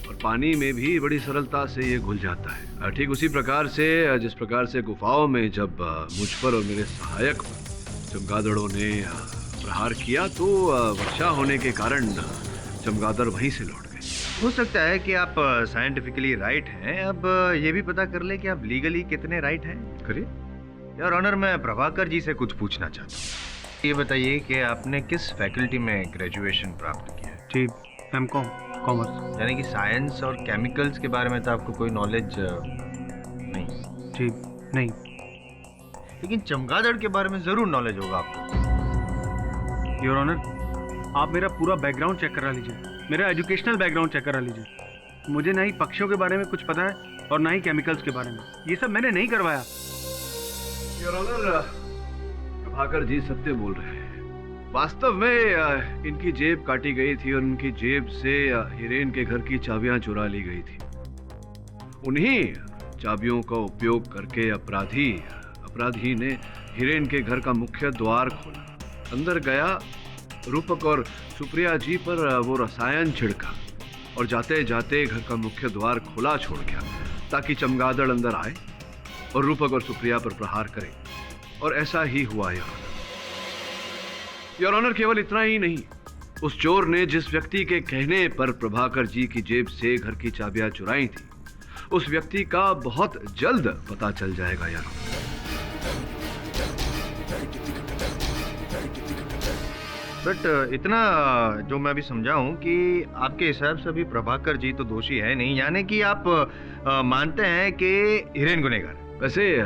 और पानी में भी बड़ी सरलता से ये घुल जाता है। ठीक उसी प्रकार से जिस प्रकार से गुफाओं में जब मुझ पर और मेरे सहायक पर चमगादड़ों ने प्रहार किया तो वर्षा होने के कारण चमगादड़ वहीं से लौट गए। हो सकता है कि आप साइंटिफिकली राइट हैं। अब ये भी पता कर ले कि आप लीगली कितने राइट हैं। करिए यार ऑनर, मैं प्रभाकर जी से कुछ पूछना चाहता हूँ। ये बताइए कि आपने किस फैकल्टी में ग्रेजुएशन प्राप्त किया है? जी एमकॉम कॉमर्स। यानी कि साइंस और केमिकल्स के बारे में तो आपको कोई नॉलेज नहीं? जी नहीं। लेकिन चमगादड़ के बारे में जरूर नॉलेज होगा आपको। योर ऑनर, आप मेरा पूरा बैकग्राउंड चेक करा लीजिए, मेरा एजुकेशनल बैकग्राउंड चेक करा लीजिए। मुझे ना ही पक्षियों के बारे में कुछ पता है और ना ही केमिकल्स के बारे में। ये सब मैंने नहीं करवाया। योर ऑनर, प्रभाकर जी सत्य बोल रहे हैं। वास्तव में इनकी जेब काटी गई थी और उनकी जेब से हिरेन के घर की चाबियां चुरा ली गई थी। उन्हीं चाबियों का उपयोग करके अपराधी ने हिरेन के घर का मुख्य द्वार खोला, अंदर गया, रूपक और सुप्रिया जी पर वो रसायन छिड़का और जाते जाते घर का मुख्य द्वार खुला छोड़ गया ताकि चमगादड़ अंदर आए और रूपक और सुप्रिया पर प्रहार करे। और ऐसा ही हुआ योर ऑनर। केवल इतना ही नहीं, उस चोर ने जिस व्यक्ति के कहने पर प्रभाकर जी की जेब से घर की चाबियां चुराई थी, उस व्यक्ति का बहुत जल्द पता चल जाएगा यार। बट इतना जो मैं भी समझा हूं कि आपके हिसाब से अभी प्रभाकर जी तो दोषी है नहीं, यानी कि आप मानते हैं कि हिरेन गुनहगार है। वैसे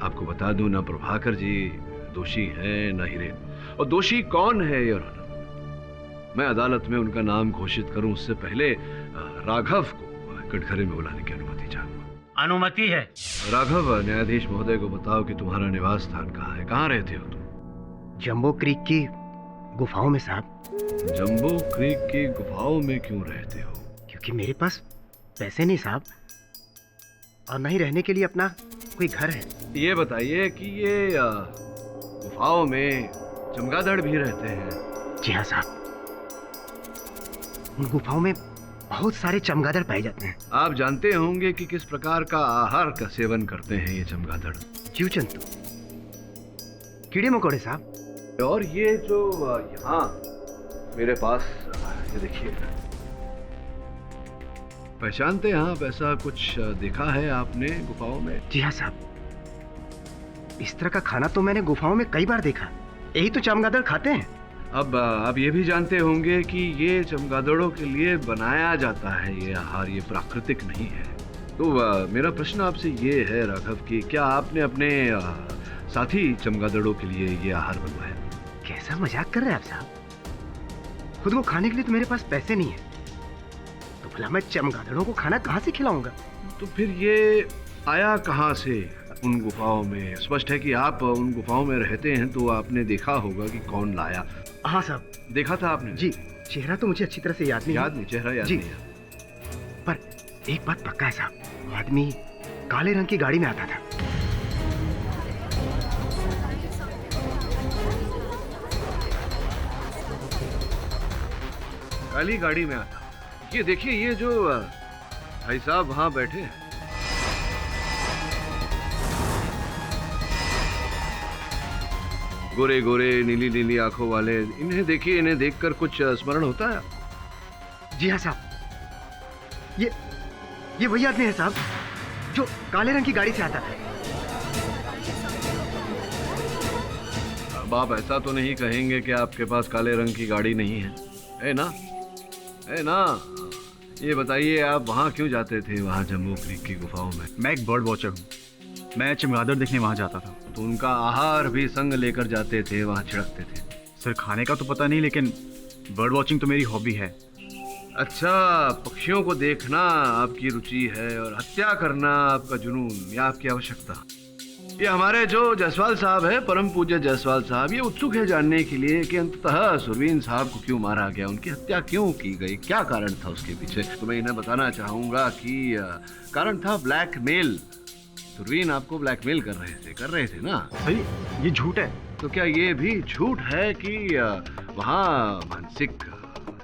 आपको बता दूं, ना प्रभाकर जी दोषी हैं ना हिरेन। और दोषी कौन है योर ऑनर, मैं अदालत में उनका नाम घोषित करूं उससे पहले राघव को कटघरे में बुलाने की अनुमति चाहूंगा। अनुमति है। राघव, न्यायाधीश महोदय को बताओ कि तुम्हारा निवास स्थान कहाँ है, कहाँ रहते हो तुम? जंबो क्रीक की गुफाओं में साहब। जंबो क्रीक की गुफाओं में क्यों रहते हो? क्योंकि मेरे पास पैसे नहीं साहब, और नहीं रहने के लिए अपना कोई घर है। ये बताइए कि ये गुफाओं में चमगादड़ भी रहते हैं? जी हाँ साहब, उन गुफाओं में बहुत सारे चमगादड़ पाए जाते हैं। आप जानते होंगे कि किस प्रकार का आहार का सेवन करते हैं ये चमगादड़? जीव जंतु, कीड़े मकोड़े साहब। और ये जो यहाँ मेरे पास, ये देखिए, पहचानते हैं आप? ऐसा कुछ देखा है आपने गुफाओं में? जी हाँ साहब, इस तरह का खाना तो मैंने गुफाओं में कई बार देखा। यही तो चमगादड़ खाते हैं। अब आप ये भी जानते होंगे कि ये चमगादड़ों के लिए बनाया जाता है ये आहार, ये प्राकृतिक नहीं है। तो मेरा प्रश्न आपसे ये है राघव कि क्या आपने अपने साथी चमगादड़ों के लिए ये आहार बनवाया? कैसा मजाक कर रहे हैं आप साहब? खुद को खाने के लिए तो मेरे पास पैसे नहीं है, तो भला मैं चमगादड़ों को खाना कहाँ से खिलाऊंगा? तो फिर ये आया कहाँ से उन गुफाओं में? स्पष्ट है कि आप उन गुफाओं में रहते हैं, तो आपने देखा होगा कि कौन लाया। हाँ साहब, देखा था आपने? जी, चेहरा तो मुझे अच्छी तरह से याद नहीं। चेहरा याद जी, नहीं। पर एक बात पक्का है साहब, वो आदमी काले रंग की गाड़ी में आता था। काली गाड़ी में आता हूँ। ये देखिए, ये जो भाई साहब वहां बैठे हैं, गोरे गोरे नीली नीली आंखों वाले, इन्हें देखिए, इन्हें देखकर कुछ स्मरण होता है? जी हाँ साहब, ये वही आदमी है साहब जो काले रंग की गाड़ी से आता था। अब आप ऐसा तो नहीं कहेंगे कि आपके पास काले रंग की गाड़ी नहीं है ना? है ना? ये बताइए, आप वहाँ क्यों जाते थे, वहाँ जम्बू क्रीक की गुफाओं में? मैं एक बर्ड वॉचर हूँ, मैं चमगादड़ देखने वहाँ जाता था। तो उनका आहार भी संग लेकर जाते थे, वहाँ छिड़कते थे? सर खाने का तो पता नहीं, लेकिन बर्ड वॉचिंग तो मेरी हॉबी है। अच्छा, पक्षियों को देखना आपकी रुचि है और हत्या करना आपका जुनून या आपकी आवश्यकता। ये हमारे जो जायसवाल साहब है, परम पूज्य जायसवाल साहब, ये उत्सुक है जानने के लिए कि अंततः सुरवीन साहब को क्यों मारा गया, उनकी हत्या क्यों की गई, क्या कारण था उसके पीछे। तो मैं इन्हें बताना चाहूंगा कि कारण था ब्लैकमेल। सुरवीन आपको ब्लैकमेल कर रहे थे ना? सही, ये झूठ है। तो क्या ये भी झूठ है कि वहाँ मानसिक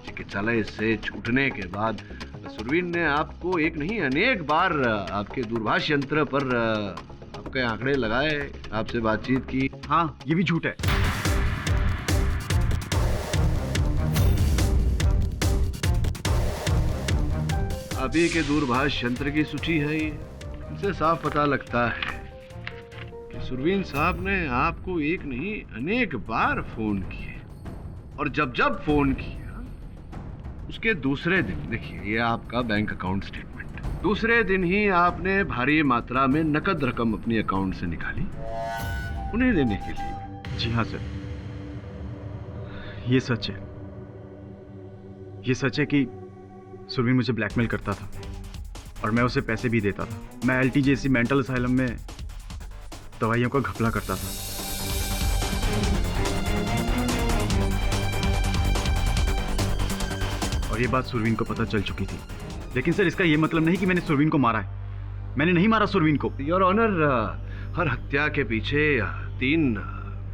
चिकित्सालय से छूटने के बाद सुरवीन ने आपको एक नहीं अनेक बार आपके दूरभाष यंत्र पर आपके आंकड़े लगाए, आपसे बातचीत की? हाँ, ये भी झूठ है। अभी के दूरभाष यंत्र की सूची है ये। इनसे साफ पता लगता है कि सुरवीन साहब ने आपको एक नहीं अनेक बार फोन किए, और जब जब फोन किया उसके दूसरे दिन, देखिए ये आपका बैंक अकाउंट स्टेटमेंट, दूसरे दिन ही आपने भारी मात्रा में नकद रकम अपनी अकाउंट से निकाली उन्हें देने के लिए। जी हाँ सर, ये सच है। ये सच है कि सुरवीन मुझे ब्लैकमेल करता था और मैं उसे पैसे भी देता था। मैं एलटी जैसी मेंटल असाइलम में दवाइयों का घपला करता था। और ये बात सुरवीन को पता चल चुकी थी। लेकिन सर, इसका ये मतलब नहीं कि मैंने सुरवीन को मारा है। मैंने नहीं मारा सुरवीन को। योर ऑनर, हर हत्या के पीछे 3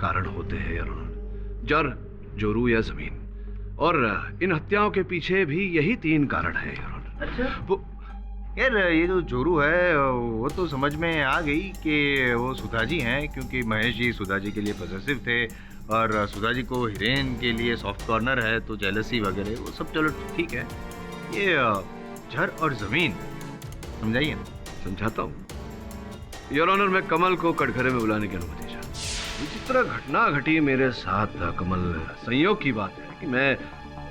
कारण होते हैं योर ऑनर, जड़, जोरू या जमीन। और इन हत्याओं के पीछे भी यही 3 कारण है योर ऑनर। अच्छा, वो यार ये जो जोरू है वो तो समझ में आ गई कि वो सुधा जी हैं, क्योंकि महेश जी सुधा जी के लिए पॉजिटिव थे और सुधा जी को हिरेन के लिए सॉफ्ट कॉर्नर है, तो जेलसी वगैरह वो सब चलो ठीक है। ये जड़ और जमीन समझाइए ना। समझाता हूँ योर ऑनर। मैं कमल को कटघरे में बुलाने की अनुमति चाहता हूँ। विचित्र घटना घटी मेरे साथ कमल। संयोग की बात है कि मैं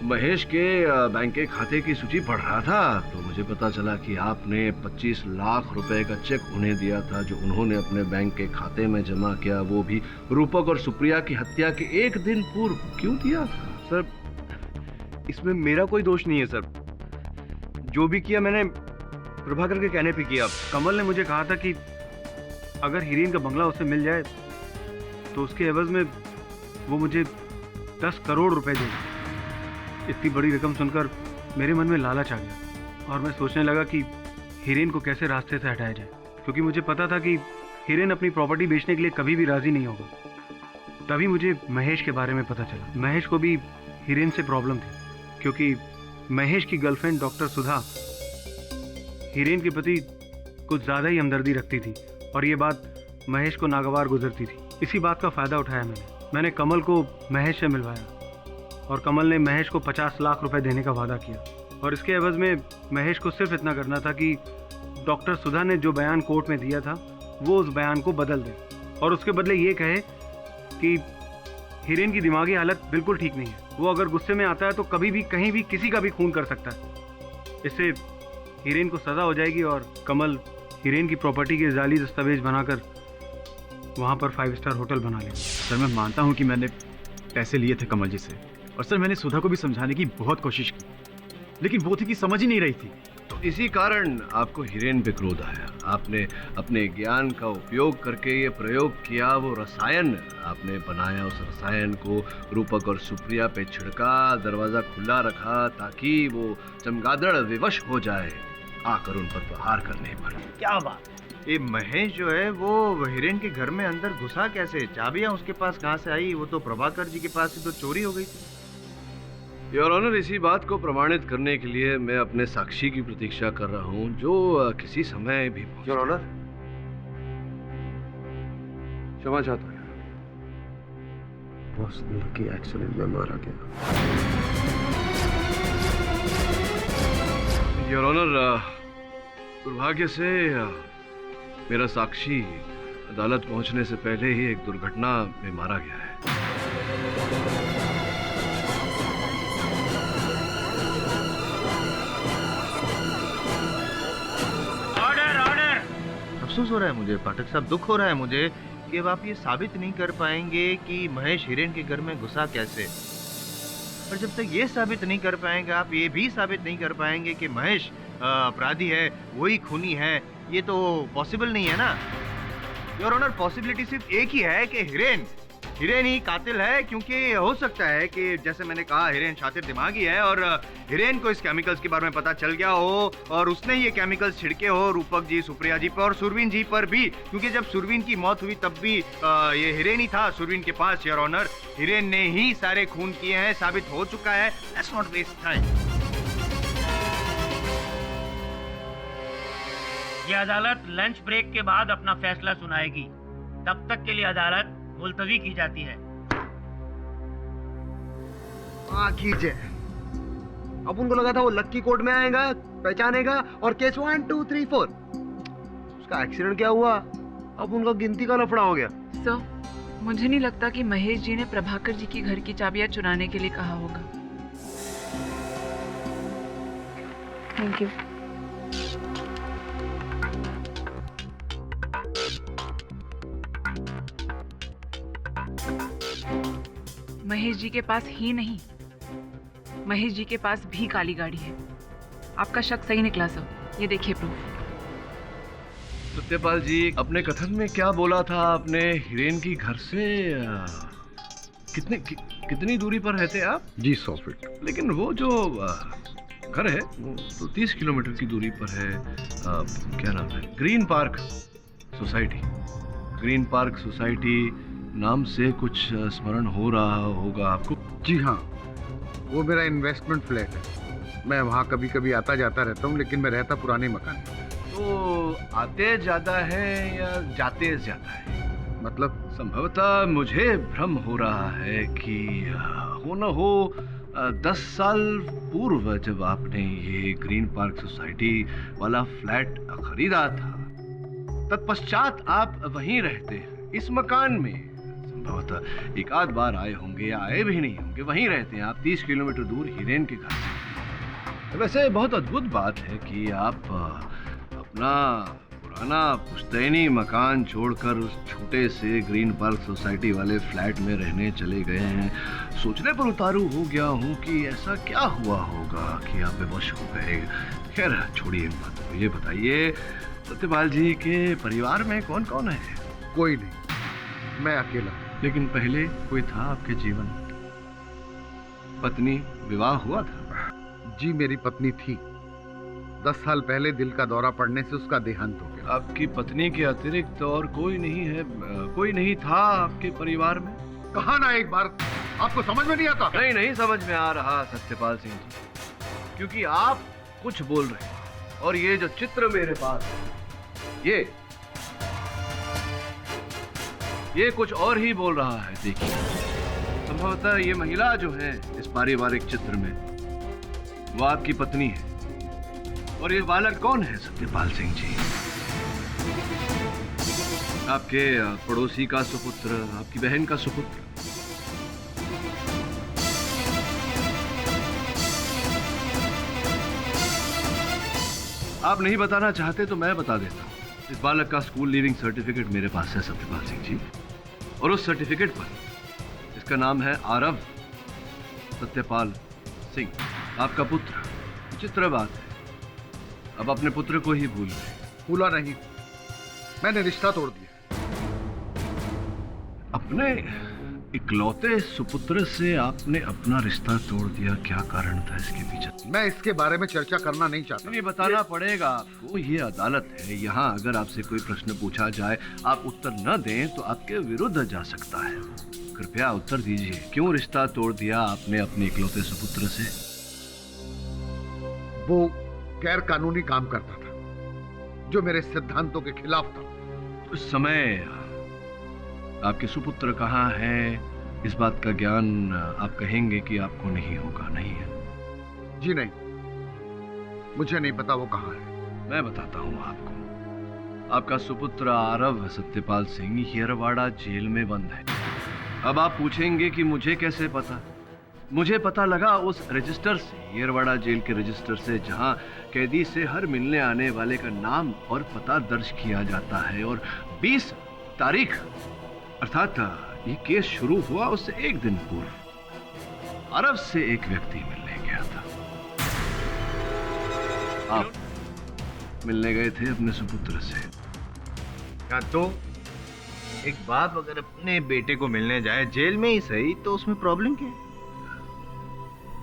महेश के बैंक के खाते की सूची पढ़ रहा था, तो मुझे पता चला कि आपने 25 लाख रुपए का चेक उन्हें दिया था, जो उन्होंने अपने बैंक के खाते में जमा किया, वो भी रूपक और सुप्रिया की हत्या के 1 दिन पूर्व। क्यों दिया सर? इसमें मेरा कोई दोष नहीं है सर। जो भी किया मैंने प्रभाकर के कहने पे किया। कमल ने मुझे कहा था कि अगर हिरेन का बंगला उसे मिल जाए तो उसके एवज में वो मुझे 10 करोड़ रुपए देगा। इतनी बड़ी रकम सुनकर मेरे मन में लालच आ गया और मैं सोचने लगा कि हिरेन को कैसे रास्ते से हटाया जाए, क्योंकि मुझे पता था कि हिरेन अपनी प्रॉपर्टी बेचने के लिए कभी भी राजी नहीं होगा। तभी मुझे महेश के बारे में पता चला। महेश को भी हिरेन से प्रॉब्लम थी, क्योंकि महेश की गर्लफ्रेंड डॉक्टर सुधा हिरेन के प्रति कुछ ज़्यादा ही हमदर्दी रखती थी और ये बात महेश को नागवार गुजरती थी। इसी बात का फ़ायदा उठाया मैंने कमल को महेश से मिलवाया और कमल ने महेश को 50 लाख रुपए देने का वादा किया, और इसके एवज में महेश को सिर्फ इतना करना था कि डॉक्टर सुधा ने जो बयान कोर्ट में दिया था वो उस बयान को बदल दे और उसके बदले ये कहे कि हिरेन की दिमागी हालत बिल्कुल ठीक नहीं है, वो अगर गुस्से में आता है तो कभी भी कहीं भी किसी का भी खून कर सकता है। इससे हिरेन को सज़ा हो जाएगी और कमल हिरेन की प्रॉपर्टी के जाली दस्तावेज बनाकर वहाँ पर 5 स्टार होटल बना लेंगे। सर, मैं मानता हूँ कि मैंने पैसे लिए थे कमल जी से, और सर मैंने सुधा को भी समझाने की बहुत कोशिश की, लेकिन वो थी कि समझ ही नहीं रही थी। तो इसी कारण आपको हिरेन पे क्रोध आया। आपने अपने ज्ञान का उपयोग करके ये प्रयोग किया, वो रसायन आपने बनाया, उस रसायन को रूपक और सुप्रिया पे छिड़का, दरवाजा खुला रखा ताकि वो चमगादड़ विवश हो जाए आकर उन पर प्रहार करने पर। क्या बात! ये महेश जो है वो हिरेन के घर में अंदर घुसा कैसे? चाबियां उसके पास कहाँ से आई? वो तो प्रभाकर जी के पास से तो चोरी हो गई थी। योर ऑनर, इसी बात को प्रमाणित करने के लिए मैं अपने साक्षी की प्रतीक्षा कर रहा हूं, जो किसी समय भी पहुंचे। योर ऑनर, क्षमा चाहता हूं। बॉस, लकी एक्सीडेंट में मारा गया। योर ऑनर, दुर्भाग्य से मेरा साक्षी अदालत पहुंचने से पहले ही एक दुर्घटना में मारा गया है। Order order. अफसोस हो रहा है मुझे पाठक साहब, दुख हो रहा है मुझे कि अब आप ये साबित नहीं कर पाएंगे कि महेश हिरेन के घर में घुसा कैसे। और जब तक ये साबित नहीं कर पाएंगे, आप ये भी साबित नहीं कर पाएंगे कि महेश अपराधी है, वही खूनी है, ये तो पॉसिबल नहीं है ना। योर ऑनर, पॉसिबिलिटी सिर्फ एक ही है कि हिरेन ही कातिल है, क्योंकि हो सकता है कि जैसे मैंने कहा हिरेन शातिर दिमागी है और हिरेन को इस केमिकल्स के बारे में पता चल गया हो और उसने ये केमिकल्स छिड़के हो रूपक जी, सुप्रिया जी पर और सुरवीन जी पर भी, क्योंकि जब सुरवीन की मौत हुई तब भी ये हिरेन ही था सुरवीन के पास। योर ऑनर, हिरेन ने ही सारे खून किए हैं, साबित हो चुका है। Let's not waste time. ये अदालत लंच ब्रेक के बाद अपना फैसला सुनाएगी। तब तक के लिए अदालत मुलतवी की जाती है। कीजिए। अब उनको लगा था वो लक्की कोर्ट में आएगा, पहचानेगा और केस 1 2 3 4। उसका एक्सीडेंट क्या हुआ, अब उनका गिनती का लफड़ा हो गया। सर, मुझे नहीं लगता कि महेश जी ने प्रभाकर जी की घर की चाबियां चुराने के लिए कहा होगा। Thank you. महेश जी के पास ही नहीं, महेश जी के पास भी काली गाड़ी है। आपका शक सही निकला सर, ये देखिए प्रूफ। सत्यपाल जी, अपने कथन में क्या बोला था आपने? हिरेन की घर से कितनी दूरी पर रहते आप? जी 100 फीट। लेकिन वो जो घर है वो तो 30 किलोमीटर की दूरी पर है। क्या नाम है? Green park society. Green park society नाम से कुछ स्मरण हो रहा होगा आपको? जी हाँ, वो मेरा इन्वेस्टमेंट फ्लैट है। मैं वहाँ कभी कभी आता जाता रहता हूँ, लेकिन मैं रहता पुराने मकान में। तो आते ज्यादा है या जाते ज्यादा है? मतलब संभवतः मुझे भ्रम हो रहा है कि हो न हो 10 साल पूर्व जब आपने ये ग्रीन पार्क सोसाइटी वाला फ्लैट खरीदा था, तत्पश्चात आप वहीं रहते हैं इस मकान में। संभवतः एक आध बार आए होंगे या आए भी नहीं होंगे, वहीं रहते हैं आप 30 किलोमीटर दूर हिरेन के घर से। वैसे बहुत अद्भुत बात है कि आप अपना पुराना पुश्तैनी मकान छोड़कर उस छोटे से ग्रीन पार्क सोसाइटी वाले फ्लैट में रहने चले गए हैं। सोचने पर उतारू हो गया हूँ कि ऐसा क्या हुआ होगा कि आप बेबस हो गए। खैर छोड़िए बात, ये बताइए सत्यपाल जी के परिवार में कौन कौन है? कोई नहीं, मैं अकेला। लेकिन पहले कोई था आपके जीवन? पत्नी, विवाह हुआ था? जी मेरी पत्नी थी। 10 साल पहले दिल का दौरा पड़ने से उसका देहांत हो गया। आपकी पत्नी के अतिरिक्त और कोई नहीं है? कोई नहीं था आपके परिवार में? कहा ना एक बार, आपको समझ में नहीं आता? नहीं समझ में आ रहा सत्यपाल सिंह जी, क्योंकि आप कुछ बोल रहे हैं और ये जो चित्र मेरे पास है ये कुछ और ही बोल रहा है। देखिए, संभवतः ये महिला जो है इस पारिवारिक चित्र में वो आपकी पत्नी है। और ये बालक कौन है सत्यपाल सिंह जी? आपके पड़ोसी का सुपुत्र, आपकी बहन का सुपुत्र। आप नहीं बताना चाहते तो मैं बता देता हूं। इस बालक का स्कूल लीविंग सर्टिफिकेट मेरे पास है सत्यपाल सिंह जी, और उस सर्टिफिकेट पर इसका नाम है आरव सत्यपाल सिंह, आपका पुत्र। विचित्र बात है, अब अपने पुत्र को ही भूल गए। भूला नहीं, मैंने रिश्ता तोड़ दिया। अपने इकलौते सुपुत्र से आपने अपना रिश्ता तोड़ दिया, क्या कारण था इसके पीछे? मैं इसके बारे में चर्चा करना नहीं चाहता। ये बताना पड़ेगा आपको, ये अदालत है। यहाँ अगर आपसे कोई प्रश्न पूछा जाए, आप उत्तर न दें तो आपके विरुद्ध जा सकता है। कृपया उत्तर दीजिए, क्यों रिश्ता तोड़ दिया आपने अपने इकलौते सुपुत्र से? वो गैर कानूनी काम करता था जो मेरे सिद्धांतों के खिलाफ था। उस समय आपके सुपुत्र कहाँ हैं, इस बात का ज्ञान आप कहेंगे कि आपको नहीं होगा, नहीं है? जी नहीं, मुझे नहीं पता वो कहाँ है। मैं बताता हूँ आपको। आपका सुपुत्र आरव सत्यपाल सिंह येरवाड़ा जेल में बंद है। अब आप पूछेंगे कि मुझे कैसे पता? मुझे पता लगा उस रजिस्टर से, येरवाड़ा जेल के रजिस्टर से, जहां कैदी से हर मिलने आने वाले का नाम और पता दर्ज किया जाता है। और 20 तारीख अर्थात ये केस शुरू हुआ उससे एक दिन पूर्व अरब से एक व्यक्ति मिलने गया था। आप मिलने गए थे अपने सुपुत्र से। क्या तो एक बाप अगर अपने बेटे को मिलने जाए जेल में ही सही, तो उसमें प्रॉब्लम क्या है?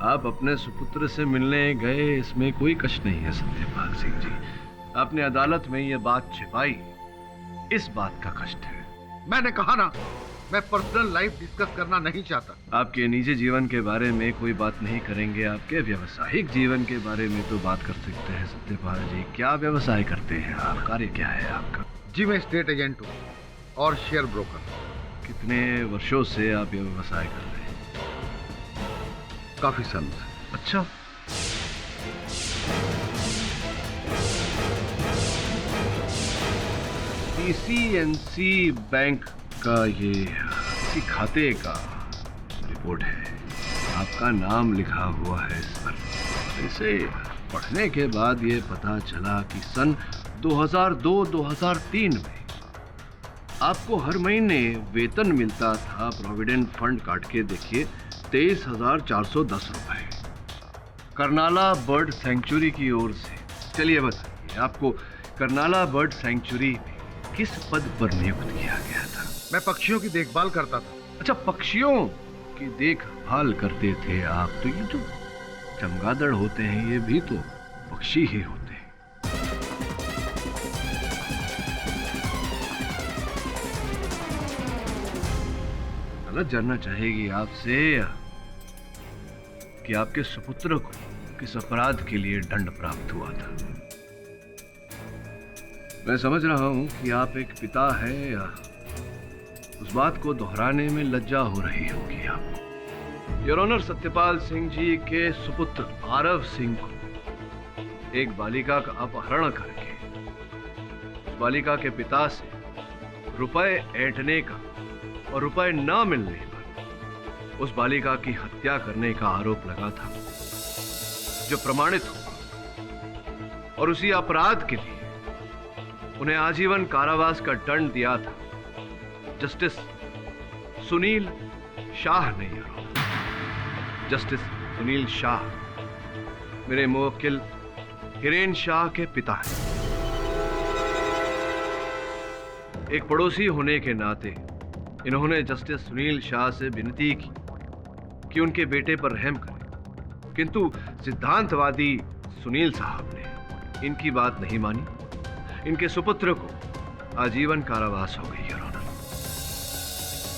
आप अपने सुपुत्र से मिलने गए, इसमें कोई कष्ट नहीं है सत्यपाल सिंह जी। आपने अदालत में ये बात छिपाई, इस बात का कष्ट है। मैंने कहा ना, मैं पर्सनल लाइफ डिस्कस करना नहीं चाहता। आपके निजी जीवन के बारे में कोई बात नहीं करेंगे, आपके व्यावसायिक जीवन के बारे में तो बात कर सकते हैं सत्यपाल जी। क्या व्यवसाय करते हैं आप? कार्य क्या है आपका? जी मैं स्टेट एजेंट हूँ और शेयर ब्रोकर। कितने वर्षों से आप ये व्यवसाय कर रहे हैं? काफी साल से। अच्छा, PCNC बैंक का ये इसी खाते का रिपोर्ट है, आपका नाम लिखा हुआ है इस पर। इसे पढ़ने के बाद ये पता चला कि सन 2002-2003 में आपको हर महीने वेतन मिलता था प्रोविडेंट फंड काट के देखिए 23,410 रुपए करनाला बर्ड सैंक्चुरी की ओर से। चलिए बताइए, आपको करनाला बर्ड सैंक्चुरी में किस पद पर नियुक्त किया गया था? मैं पक्षियों की देखभाल करता था। अच्छा, पक्षियों की देखभाल करते थे आप। तो ये जो चमगादड़ होते हैं ये भी तो पक्षी ही होते हैं। गलत जानना चाहेगी आपसे कि आपके सुपुत्र को किस अपराध के लिए दंड प्राप्त हुआ था। मैं समझ रहा हूं कि आप एक पिता हैं, या उस बात को दोहराने में लज्जा हो रही होगी आपको। योर ऑनर, सत्यपाल सिंह जी के सुपुत्र आरव सिंह को एक बालिका का अपहरण करके उस बालिका के पिता से रुपए ऐंठने का और रुपए न मिलने पर उस बालिका की हत्या करने का आरोप लगा था, जो प्रमाणित हुआ। और उसी अपराध के लिए उन्हें आजीवन कारावास का दंड दिया था जस्टिस सुनील शाह ने। जस्टिस सुनील शाह मेरे मुवक्किल हिरेन शाह के पिता हैं। एक पड़ोसी होने के नाते इन्होंने जस्टिस सुनील शाह से विनती की कि उनके बेटे पर रहम करें, किंतु सिद्धांतवादी सुनील साहब ने इनकी बात नहीं मानी। इनके सुपुत्र को आजीवन कारावास हो गई। योर ऑनर,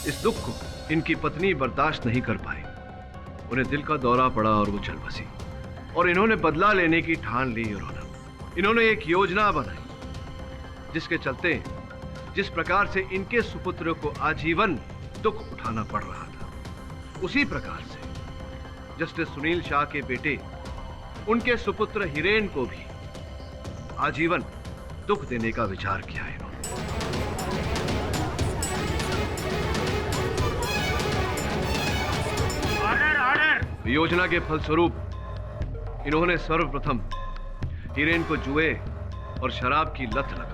इस दुख को इनकी पत्नी बर्दाश्त नहीं कर पाई। उन्हें दिल का दौरा पड़ा और वो चल बसी, और इन्होंने बदला लेने की ठान ली। योर ऑनर, इन्होंने एक योजना बनाई जिसके चलते जिस प्रकार से इनके सुपुत्र को आजीवन दुख उठाना पड़ रहा था, उसी प्रकार से जस्टिस सुनील शाह के बेटे उनके सुपुत्र हिरेन को भी आजीवन दुख देने का विचार किया है। योजना के फलस्वरूप इन्होंने सर्वप्रथम हिरेन को जुए और शराब की लत लगाई।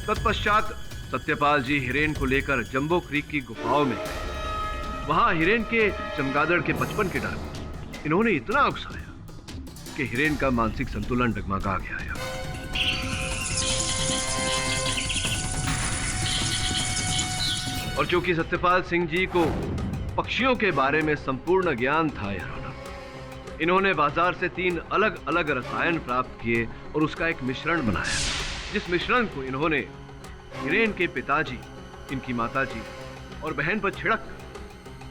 तत्पश्चात सत्यपाल जी हिरेन को लेकर जंबो क्रीक की गुफाओं में गए। वहां हिरेन के चमगादड़ के बचपन के डर में इन्होंने इतना उकसाया कि हिरेन का मानसिक संतुलन डगमगा गया। और चूंकि सत्यपाल सिंह जी को पक्षियों के बारे में संपूर्ण ज्ञान था, इन्होंने बाजार से 3 अलग अलग रसायन प्राप्त किए और उसका एक मिश्रण बनाया। जिस मिश्रण को इन्होंने हिरेन के पिताजी, इनकी माताजी और बहन पर छिड़क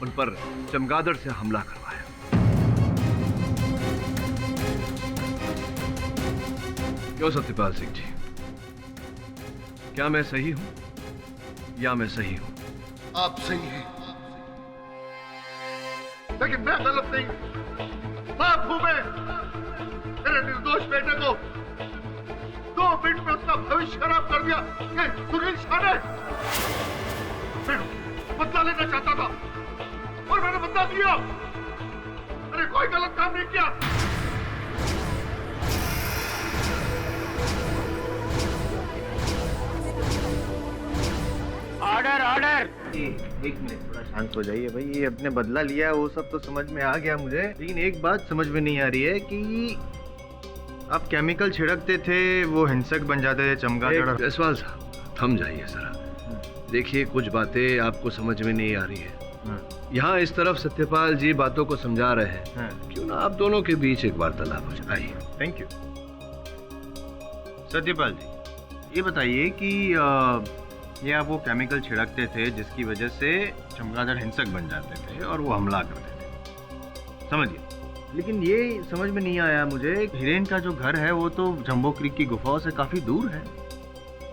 उन पर चमगादड़ से हमला करवाया। क्यों सत्यपाल सिंह जी, क्या मैं सही हूं या मैं सही हूं? आप सही हैं, लेकिन मैं गलत नहीं। बाप हूं मैं। मेरे निर्दोष बेटे को 2 मिनट में उसका भविष्य खराब कर दिया ये सुनील शाह ने। मैं बदला लेना चाहता था और मैंने बदला दिया। मैंने कोई गलत काम नहीं किया। Order order. एक मिनट, थोड़ा शांत हो जाइए भाई। ये अपने बदला लिया वो सब तो समझ में आ गया मुझे, लेकिन एक बात समझ में नहीं आ रही है कि आप केमिकल छिड़कते थे, वो हिंसक बन जाते थे चमगादड़। जायसवाल साहब थम जाइए जरा। देखिए कुछ बातें आपको समझ में नहीं आ रही है। यहाँ इस तरफ सत्यपाल जी बातों को समझा रहे हैं, क्यों ना आप दोनों के बीच एक वार्तालाप हो जाए। आइए। Thank you. सत्यपाल जी, ये बताइए कि ये आप वो केमिकल छिड़कते थे जिसकी वजह से चमगादड़ हिंसक बन जाते थे और वो हमला करते थे, समझिए। लेकिन ये समझ में नहीं आया मुझे, हिरेन का जो घर है वो तो जंबो क्रीक की गुफाओं से काफी दूर है,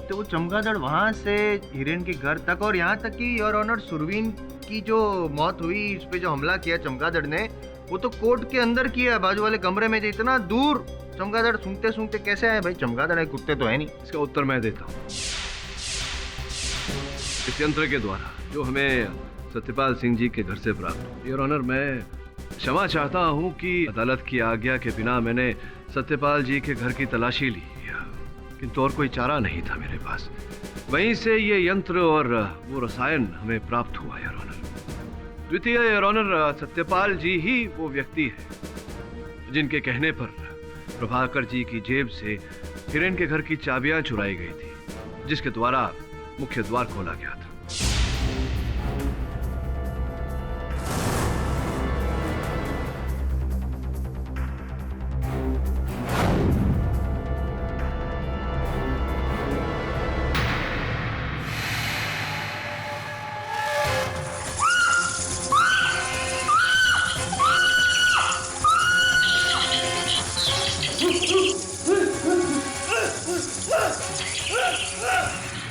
तो वो चमगादड़ वहां से हिरेन के घर तक, और यहाँ तक कि योर ऑनर सुरवीन की जो मौत हुई, इस पे जो हमला किया चमगादड़ ने, वो तो कोर्ट के अंदर किया, बाजू वाले कमरे में। इतना दूर चमगादड़ सूंघते सूंघते कैसे आए भाई? चमगादड़ है, कुत्ते तो है नहीं। इसका उत्तर मैं देता हूँ। इस यंत्र के द्वारा जो हमें सत्यपाल सिंह जी के घर से प्राप्त। योर ऑनर, मैं क्षमा चाहता हूँ कि अदालत की आज्ञा के बिना मैंने सत्यपाल जी के घर की तलाशी ली, किंतु और कोई चारा नहीं था मेरे पास। वहीं से ये यंत्र और वो रसायन हमें प्राप्त हुआ योर ऑनर। द्वितीय योर ऑनर, सत्यपाल जी ही वो व्यक्ति है जिनके कहने पर प्रभाकर जी की जेब से हिरेन के घर की चाबियां चुराई गई थी, जिसके द्वारा मुख्य द्वार खोला गया था।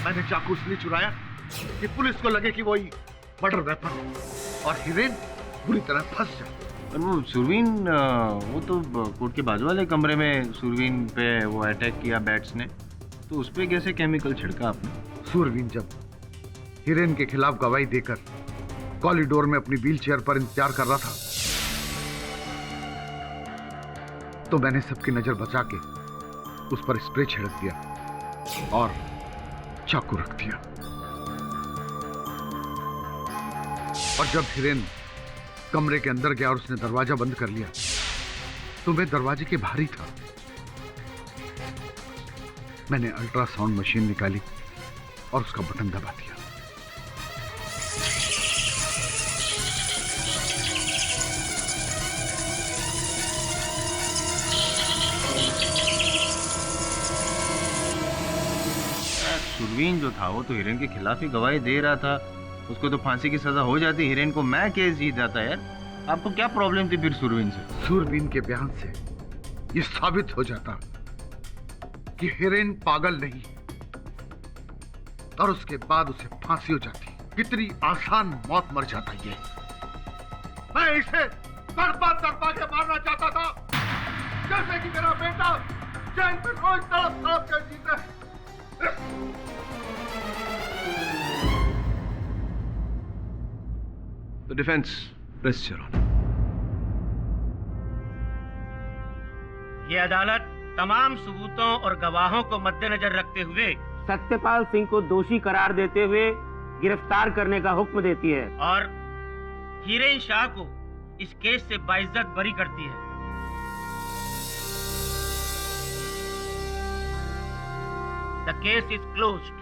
मैंने चाकू इसलिए चुराया कि पुलिस को लगे कि वही मर्डर वेपन और हिरेन बुरी तरह फंस जाए। और वो सुरवीन, वो तो कोर्ट के बाजू वाले कमरे में सुरवीन पे वो अटैक किया बैट्स ने, तो उस पे कैसे केमिकल छिड़का आपने? सुरवीन जब हिरेन के खिलाफ गवाही देकर कॉरिडोर में अपनी व्हीलचेयर पर इंतजार कर रहा था, तो मैंने सबकी नजर बचा के उस पर स्प्रे छिड़क दिया और चाकू रख दिया। और जब हिरेन कमरे के अंदर गया और उसने दरवाजा बंद कर लिया, तो मैं दरवाजे के बाहर ही था। मैंने अल्ट्रासाउंड मशीन निकाली और उसका बटन दबा दिया। सुरवीन जो था वो तो हिरेन के खिलाफ ही गवाही दे रहा था, उसको तो फांसी की सजा हो जाती, हिरेन को मैं केस जीत जाता। यार आपको क्या प्रॉब्लम थी फिर सुरवीन से? सुरवीन के बयान से ये साबित हो जाता कि हिरेन पागल नहीं, और उसके बाद उसे फांसी हो जाती। कितनी आसान मौत मर जाता ये। मैं इसे तड़पा तड़पा के मारना चाहता था, जैसे कि मेरा बेटा जेल में रोज तड़प तड़प कर जीता है। The defense rests your honor. ये अदालत तमाम सबूतों और गवाहों को मद्देनजर रखते हुए सत्यपाल सिंह को दोषी करार देते हुए गिरफ्तार करने का हुक्म देती है और हिरेन शाह को इस केस से बाइज्जत बरी करती है। The case is closed.